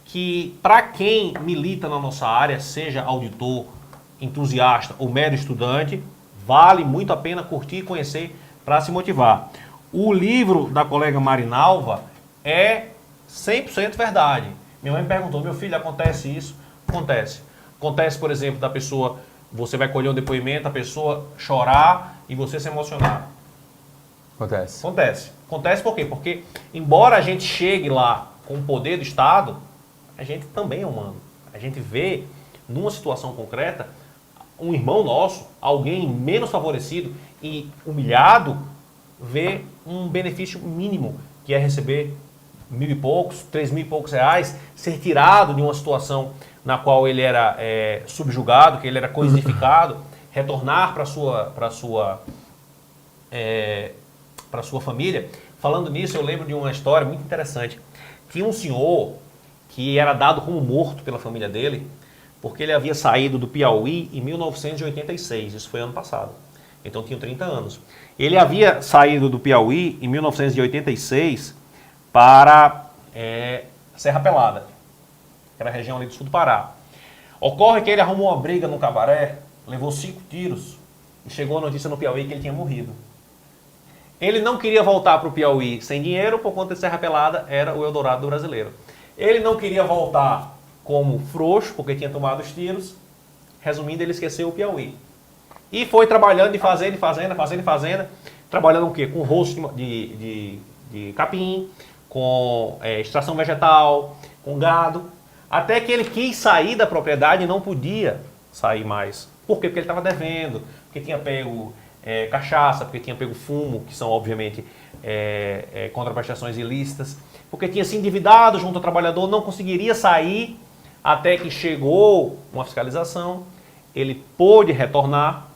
que, para quem milita na nossa área, seja auditor, entusiasta ou mero estudante, vale muito a pena curtir e conhecer para se motivar. O livro da colega Marinalva é 100% verdade. Minha mãe me perguntou, meu filho, acontece isso? Acontece. Acontece, por exemplo, da pessoa, você vai colher um depoimento, a pessoa chorar e você se emocionar. Acontece. Acontece por quê? Porque, embora a gente chegue lá com o poder do Estado, a gente também é humano. A gente vê, numa situação concreta, um irmão nosso, alguém menos favorecido e humilhado, vê um benefício mínimo, que é receber 1.000 e poucos, 3.000 e poucos reais, ser tirado de uma situação na qual ele era subjugado, que ele era coisificado, retornar para sua família. Falando nisso, eu lembro de uma história muito interessante. Tinha um senhor que era dado como morto pela família dele, porque ele havia saído do Piauí em 1986, isso foi ano passado, então tinha 30 anos. Ele havia saído do Piauí em 1986 para Serra Pelada, que era a região ali do sul do Pará. Ocorre que ele arrumou uma briga no cabaré, levou 5 tiros e chegou a notícia no Piauí que ele tinha morrido. Ele não queria voltar para o Piauí sem dinheiro, por conta de Serra Pelada era o Eldorado do brasileiro. Ele não queria voltar como frouxo, porque tinha tomado os tiros. Resumindo, ele esqueceu o Piauí. E foi trabalhando de fazenda, trabalhando o quê? Com rosto de capim, com extração vegetal, com gado. Até que ele quis sair da propriedade e não podia sair mais. Por quê? Porque ele estava devendo, porque tinha pego cachaça, porque tinha pego fumo, que são obviamente contraprestações ilícitas, porque tinha se endividado junto ao trabalhador, não conseguiria sair, até que chegou uma fiscalização, ele pôde retornar,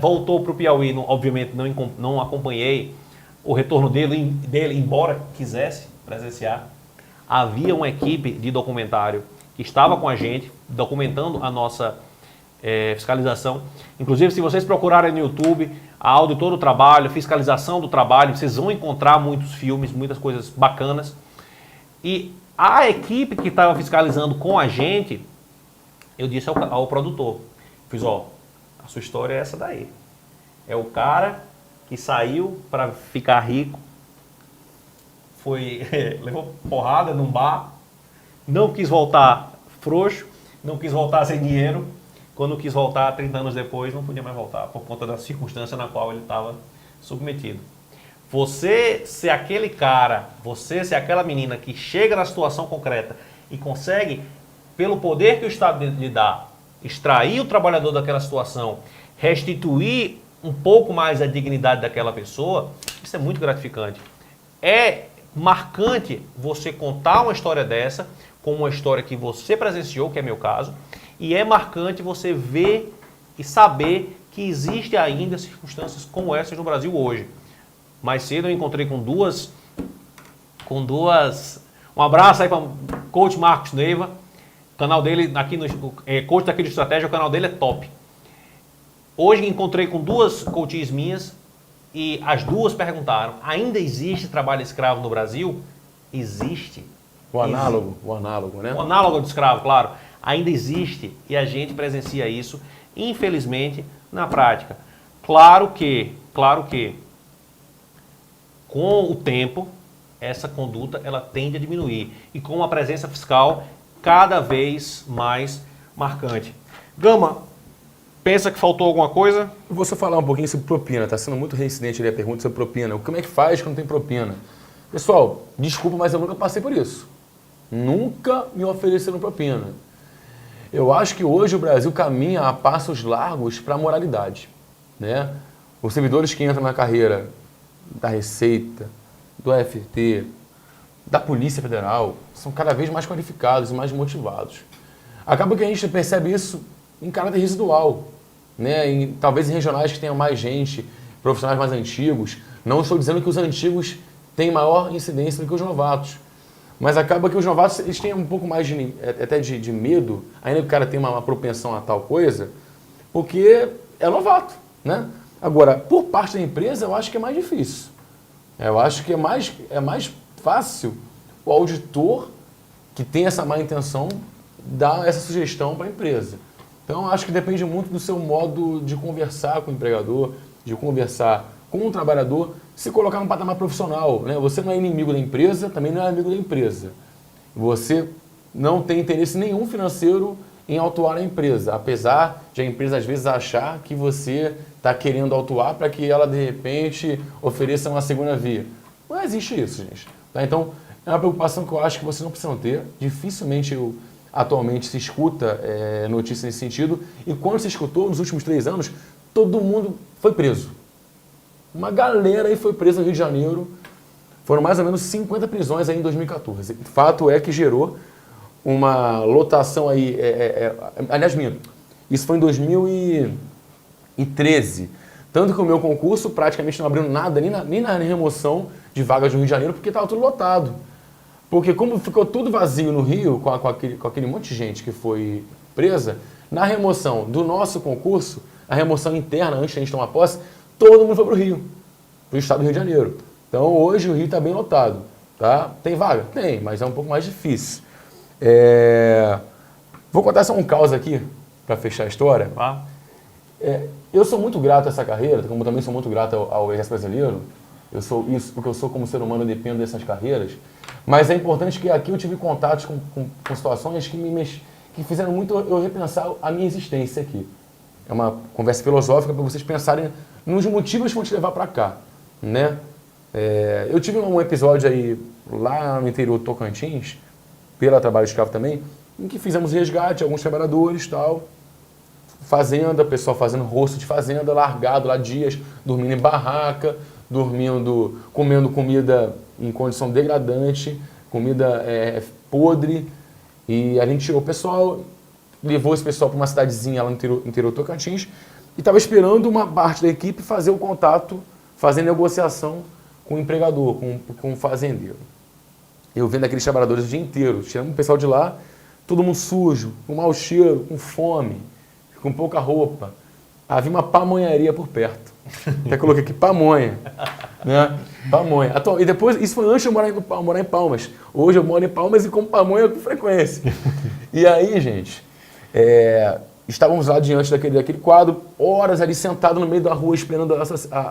voltou para o Piauí, obviamente não acompanhei o retorno dele, embora quisesse presenciar. Havia uma equipe de documentário que estava com a gente, documentando a nossa fiscalização. Inclusive, se vocês procurarem no YouTube a Auditor do Trabalho, Fiscalização do Trabalho, vocês vão encontrar muitos filmes, muitas coisas bacanas. E a equipe que estava fiscalizando com a gente, eu disse ao produtor, fiz, a sua história é essa daí. É o cara que saiu para ficar rico, levou porrada num bar, não quis voltar frouxo, não quis voltar sem dinheiro. Quando quis voltar, 30 anos depois, não podia mais voltar, por conta da circunstância na qual ele estava submetido. Você ser aquele cara, você ser aquela menina que chega na situação concreta e consegue, pelo poder que o Estado lhe dá, extrair o trabalhador daquela situação, restituir um pouco mais a dignidade daquela pessoa, isso é muito gratificante. É marcante você contar uma história dessa, como uma história que você presenciou, que é meu caso, e é marcante você ver e saber que existe ainda circunstâncias como essas no Brasil hoje. Mais cedo eu encontrei com duas... Um abraço aí para o coach Marcos Neiva. O canal dele, aqui no coach daqui de estratégia, o canal dele é top. Hoje encontrei com duas coaches minhas e as duas perguntaram, ainda existe trabalho escravo no Brasil? Existe. O análogo, né? O análogo de escravo, claro. Ainda existe e a gente presencia isso, infelizmente, na prática. Claro que, com o tempo, essa conduta ela tende a diminuir e com uma presença fiscal cada vez mais marcante. Gama, pensa que faltou alguma coisa? Eu vou só falar um pouquinho sobre propina, está sendo muito reincidente ali a pergunta sobre propina. Como é que faz quando tem propina? Pessoal, desculpa, mas eu nunca passei por isso. Nunca me ofereceram propina. Eu acho que hoje o Brasil caminha a passos largos para a moralidade, né? Os servidores que entram na carreira da Receita, do FT, da Polícia Federal, são cada vez mais qualificados e mais motivados. Acaba que a gente percebe isso em caráter residual, né? Talvez em regionais que tenham mais gente, profissionais mais antigos. Não estou dizendo que os antigos têm maior incidência do que os novatos. Mas acaba que os novatos eles têm um pouco mais de medo, ainda que o cara tenha uma propensão a tal coisa, porque é novato, né? Agora, por parte da empresa, eu acho que é mais difícil. Eu acho que é mais fácil o auditor que tem essa má intenção dar essa sugestão para a empresa. Então, acho que depende muito do seu modo de conversar com o empregador, de conversar com o trabalhador, se colocar num patamar profissional, né? Você não é inimigo da empresa, também não é amigo da empresa. Você não tem interesse nenhum financeiro em autuar a empresa, apesar de a empresa às vezes achar que você está querendo autuar para que ela de repente ofereça uma segunda via. Não existe isso, gente. Tá? Então, é uma preocupação que eu acho que vocês não precisam ter. Dificilmente atualmente se escuta notícia nesse sentido. E quando se escutou, nos últimos 3 anos, todo mundo foi preso. Uma galera aí foi presa no Rio de Janeiro. Foram mais ou menos 50 prisões aí em 2014. O fato é que gerou uma lotação aí... aliás, isso foi em 2013. Tanto que o meu concurso praticamente não abriu nada, nem na remoção de vagas no Rio de Janeiro, porque estava tudo lotado. Porque como ficou tudo vazio no Rio, com aquele monte de gente que foi presa, na remoção do nosso concurso, a remoção interna, antes de a gente tomar posse, todo mundo foi para o Rio, para o estado do Rio de Janeiro. Então hoje o Rio está bem lotado. Tá? Tem vaga? Tem, mas é um pouco mais difícil. Vou contar só um caos aqui, para fechar a história. Eu sou muito grato a essa carreira, como também sou muito grato ao Exército Brasileiro. Eu sou isso porque eu sou como ser humano, eu dependo dessas carreiras. Mas é importante que aqui eu tive contatos com situações que fizeram muito eu repensar a minha existência aqui. É uma conversa filosófica para vocês pensarem nos motivos que vão te levar para cá, né? Eu tive um episódio aí lá no interior do Tocantins, pela Trabalho Escravo também, em que fizemos resgate, alguns trabalhadores e tal, fazenda, pessoal fazendo rosto de fazenda, largado lá dias, dormindo em barraca, comendo comida em condição degradante, comida podre, e a gente tirou o pessoal, levou esse pessoal para uma cidadezinha lá no interior do Tocantins, e estava esperando uma parte da equipe fazer o contato, fazer negociação com o empregador, com o fazendeiro. Eu vendo aqueles trabalhadores o dia inteiro, tirando o pessoal de lá, todo mundo sujo, com mau cheiro, com fome, com pouca roupa. Havia uma pamonharia por perto. Até coloquei aqui, pamonha. Né? Pamonha. E depois, isso foi antes de eu morar em Palmas. Hoje eu moro em Palmas e como pamonha com frequência. E aí, gente, estávamos lá diante daquele quadro, horas ali sentado no meio da rua, esperando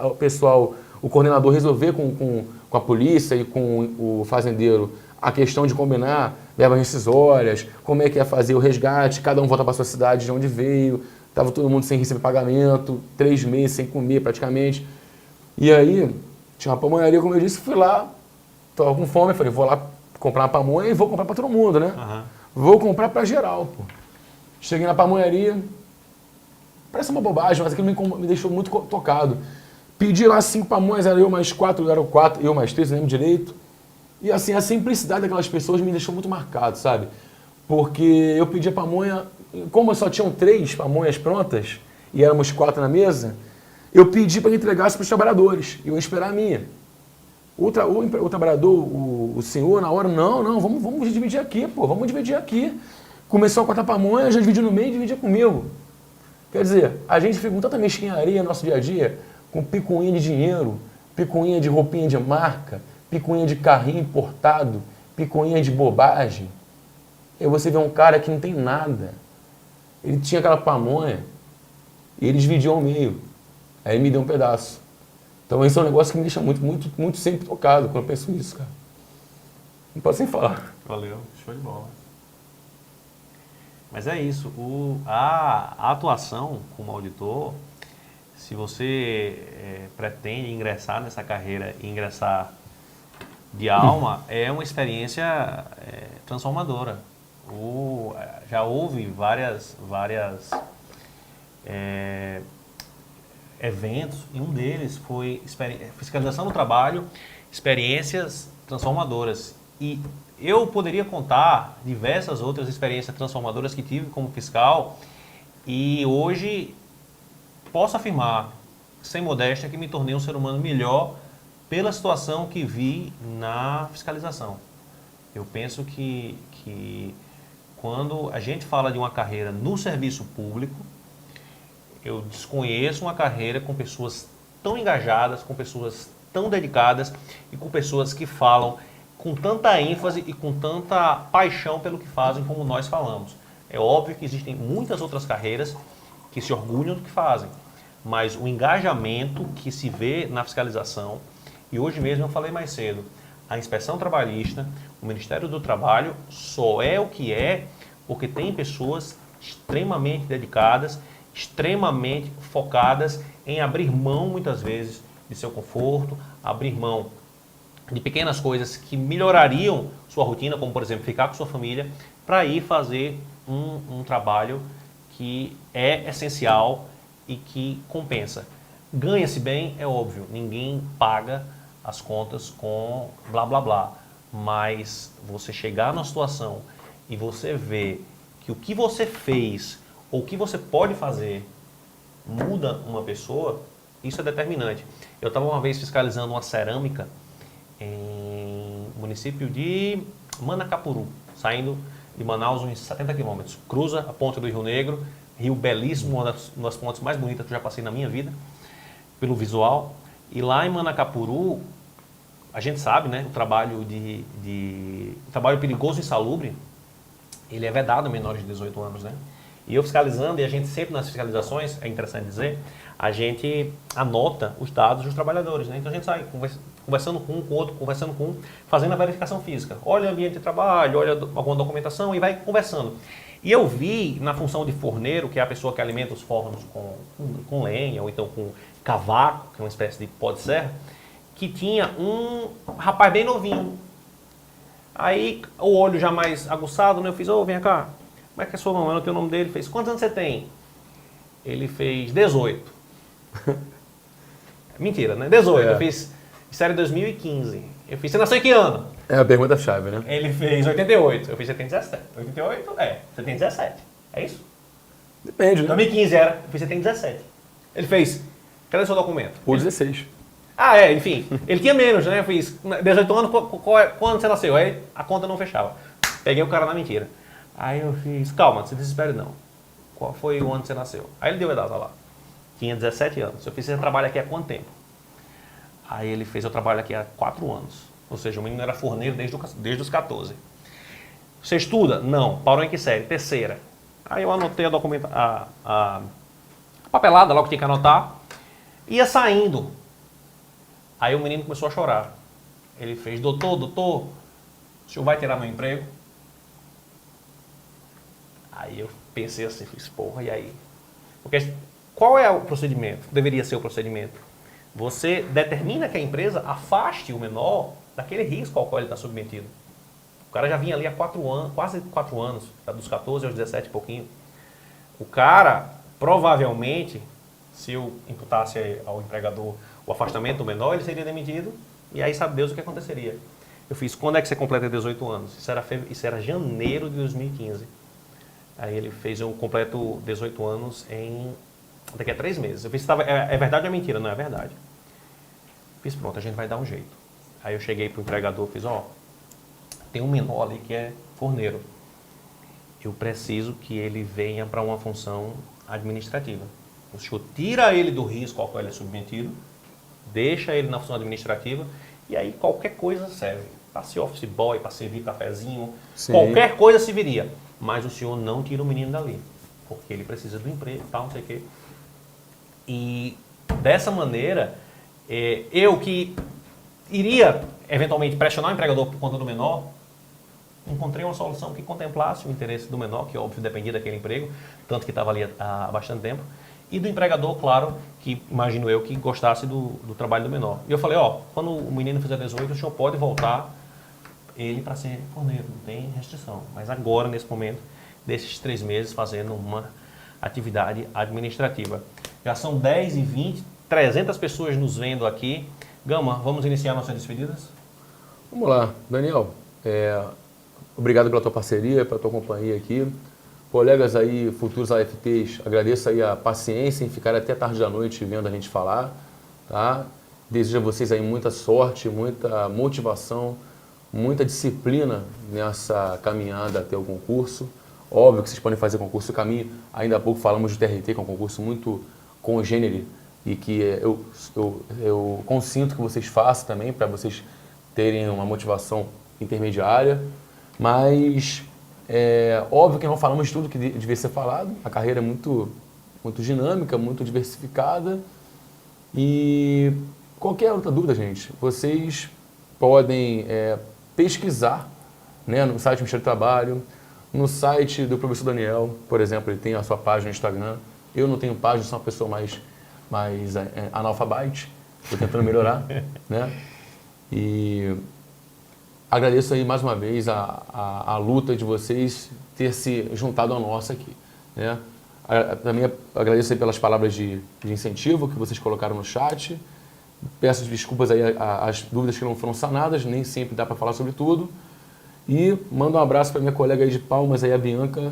o pessoal, o coordenador resolver com a polícia e com o fazendeiro a questão de combinar verbas rescisórias, como é que ia fazer o resgate, cada um volta para sua cidade de onde veio, estava todo mundo sem receber pagamento, 3 meses sem comer praticamente. E aí, tinha uma pamonharia, como eu disse, fui lá, estava com fome, falei, vou lá comprar uma pamonha e vou comprar para todo mundo, né? Uhum. Vou comprar para geral, pô. Cheguei na pamonharia, parece uma bobagem, mas aquilo me deixou muito tocado. Pedi lá 5 pamonhas, era eu mais 4, eu mais 3, não lembro direito. E assim, a simplicidade daquelas pessoas me deixou muito marcado, sabe? Porque eu pedi a pamonha, como só tinham 3 pamonhas prontas, e éramos 4 na mesa, eu pedi para que entregasse para os trabalhadores, e eu ia esperar a minha. O trabalhador, o senhor, na hora, não, vamos dividir aqui, pô, vamos dividir aqui. Começou a cortar pamonha, já dividiu no meio e dividia comigo. Quer dizer, a gente fica com tanta mesquinharia no nosso dia a dia, com picuinha de dinheiro, picuinha de roupinha de marca, picuinha de carrinho importado, picuinha de bobagem. E você vê um cara que não tem nada. Ele tinha aquela pamonha e ele dividiu ao meio. Aí ele me deu um pedaço. Então esse é um negócio que me deixa muito sempre tocado quando eu penso nisso, cara. Não posso nem falar. Valeu, show de bola. Mas é isso, a atuação como auditor, se você pretende ingressar nessa carreira e ingressar de alma, é uma experiência transformadora. Já houve várias eventos, e um deles foi fiscalização do trabalho, experiências transformadoras. E eu poderia contar diversas outras experiências transformadoras que tive como fiscal, e hoje posso afirmar, sem modéstia, que me tornei um ser humano melhor pela situação que vi na fiscalização. Eu penso que quando a gente fala de uma carreira no serviço público, eu desconheço uma carreira com pessoas tão engajadas, com pessoas tão dedicadas e com pessoas que falam com tanta ênfase e com tanta paixão pelo que fazem como nós falamos. É óbvio que existem muitas outras carreiras que se orgulham do que fazem, mas o engajamento que se vê na fiscalização, e hoje mesmo eu falei mais cedo, a inspeção trabalhista, o Ministério do Trabalho só é o que é porque tem pessoas extremamente dedicadas, extremamente focadas em abrir mão, muitas vezes, de seu conforto, abrir mão de pequenas coisas que melhorariam sua rotina, como, por exemplo, ficar com sua família, para ir fazer um trabalho que é essencial e que compensa. Ganha-se bem, é óbvio, ninguém paga as contas com blá, blá, blá, mas você chegar numa situação e você ver que o que você fez ou o que você pode fazer muda uma pessoa, isso é determinante. Eu estava uma vez fiscalizando uma cerâmica em município de Manacapuru, saindo de Manaus uns 70 quilômetros. Cruza a ponte do Rio Negro, rio belíssimo, uma das pontes mais bonitas que eu já passei na minha vida, pelo visual. E lá em Manacapuru, a gente sabe, né, o trabalho o trabalho perigoso e insalubre, ele é vedado a menores de 18 anos, né? E eu fiscalizando, e a gente sempre nas fiscalizações, é interessante dizer, a gente anota os dados dos trabalhadores, né? Então a gente sai conversando com um, com o outro, conversando com um, fazendo a verificação física. Olha o ambiente de trabalho, olha alguma documentação e vai conversando. E eu vi na função de forneiro, que é a pessoa que alimenta os fornos com lenha, ou então com cavaco, que é uma espécie de pó de serra, que tinha um rapaz bem novinho. Aí o olho já mais aguçado, né? Eu fiz, vem cá, como é que é seu nome? Eu não tenho o nome dele. Ele fez, quantos anos você tem? Ele fez 18. Mentira, né? 18. Eu fiz, isso era em 2015. Eu fiz, você nasceu em que ano? É a pergunta-chave, né? Ele fez 88. Eu fiz, você tem 17. 88? Você tem 17. É isso? Depende, né? 2015 era. Eu fiz, você tem 17. Ele fez, cadê seu documento? Ou 16. Enfim. Ele tinha menos, né? Eu fiz, 18 anos, quando você nasceu? Aí a conta não fechava. Peguei o cara na mentira. Aí eu fiz, calma, não se desespere não. Qual foi o ano que você nasceu? Aí ele deu a data lá. Tinha 17 anos. Eu fiz, você trabalha aqui há quanto tempo? Aí ele fez, eu trabalho aqui há 4 anos. Ou seja, o menino era forneiro desde os 14. Você estuda? Não. Parou em que série? Terceira. Aí eu anotei a papelada lá que tinha que anotar. Ia saindo. Aí o menino começou a chorar. Ele fez, doutor, o senhor vai tirar meu emprego? Aí eu pensei assim, fiz, porra, e aí? Porque qual é o procedimento? Deveria ser o procedimento. Você determina que a empresa afaste o menor daquele risco ao qual ele está submetido. O cara já vinha ali há 4 anos, quase 4 anos, dos 14 aos 17 e pouquinho. O cara, provavelmente, se eu imputasse ao empregador o afastamento do menor, ele seria demitido e aí sabe Deus o que aconteceria. Eu fiz, quando é que você completa 18 anos? Isso era janeiro de 2015. Aí ele fez, eu completo 18 anos daqui a 3 meses. Eu fiz, é verdade ou é mentira? Não é verdade. Fiz, pronto, a gente vai dar um jeito. Aí eu cheguei pro empregador, fiz, ó, tem um menor ali que é forneiro. Eu preciso que ele venha para uma função administrativa. O senhor tira ele do risco ao qual ele é submetido, deixa ele na função administrativa e aí qualquer coisa serve. Para ser office boy, para servir cafezinho, qualquer coisa se viria. Mas o senhor não tira o menino dali, porque ele precisa do emprego e tal, não sei o quê. E dessa maneira, eu que iria eventualmente pressionar o empregador por conta do menor, encontrei uma solução que contemplasse o interesse do menor, que óbvio dependia daquele emprego, tanto que estava ali há bastante tempo, e do empregador, claro, que imagino eu que gostasse do trabalho do menor. E eu falei, ó, quando o menino fizer 18, o senhor pode voltar ele para ser forneiro, não tem restrição. Mas agora, nesse momento, desses 3 meses, fazendo uma atividade administrativa. Já são 10h20, 300 pessoas nos vendo aqui. Gama, vamos iniciar nossas despedidas? Vamos lá, Daniel. Obrigado pela tua parceria, pela tua companhia aqui. Colegas aí, futuros AFTs, agradeço aí a paciência em ficar até tarde da noite vendo a gente falar, tá? Desejo a vocês aí muita sorte, muita motivação, muita disciplina nessa caminhada até o concurso. Óbvio que vocês podem fazer concurso do caminho. Ainda há pouco falamos do TRT, que é um concurso muito congênere e que eu consinto que vocês façam também para vocês terem uma motivação intermediária. Mas óbvio que não falamos de tudo que devia ser falado. A carreira é muito dinâmica, muito diversificada. E qualquer outra dúvida, gente, vocês podem pesquisar, né, no site do Ministério do Trabalho, no site do professor Daniel, por exemplo, ele tem a sua página no Instagram. Eu não tenho página, sou uma pessoa mais analfabete, estou tentando melhorar, né? E agradeço aí mais uma vez a luta de vocês ter se juntado à nossa aqui, né? Também agradeço aí pelas palavras de incentivo que vocês colocaram no chat. Peço desculpas aí as dúvidas que não foram sanadas, nem sempre dá para falar sobre tudo. E mando um abraço para minha colega aí de Palmas, aí, a Bianca,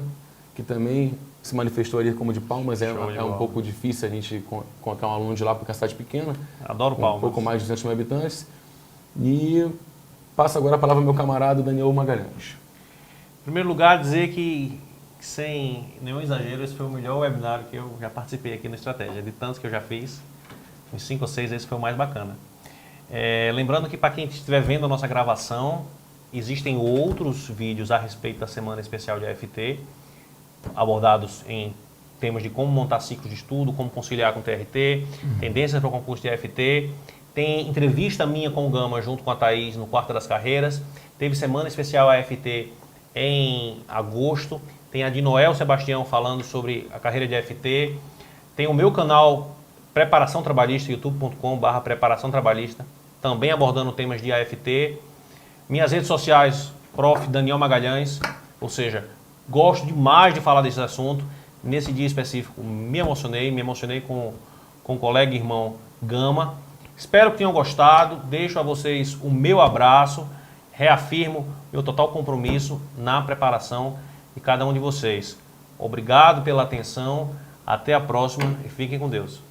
que também se manifestou ali como de Palmas. É um pouco difícil a gente encontrar um aluno de lá, porque é uma cidade pequena. Adoro Palmas. Um pouco mais de 200 mil habitantes. E passo agora a palavra ao meu camarada Daniel Magalhães. Em primeiro lugar, dizer que, sem nenhum exagero, esse foi o melhor webinário que eu já participei aqui no Estratégia. De tantos que eu já fiz, uns 5 ou 6, esse foi o mais bacana. Lembrando que para quem estiver vendo a nossa gravação, existem outros vídeos a respeito da Semana Especial de AFT, abordados em temas de como montar ciclos de estudo, como conciliar com o TRT, tendências para o concurso de AFT. Tem entrevista minha com o Gama junto com a Thaís no Quarto das Carreiras. Teve Semana Especial AFT em agosto. Tem a de Noel Sebastião falando sobre a carreira de AFT. Tem o meu canal Preparação Trabalhista, youtube.com/preparação trabalhista, também abordando temas de AFT. Minhas redes sociais, Prof. Daniel Magalhães, ou seja, gosto demais de falar desse assunto. Nesse dia específico me emocionei com o colega e irmão Gama. Espero que tenham gostado, deixo a vocês o meu abraço, reafirmo meu total compromisso na preparação de cada um de vocês. Obrigado pela atenção, até a próxima e fiquem com Deus.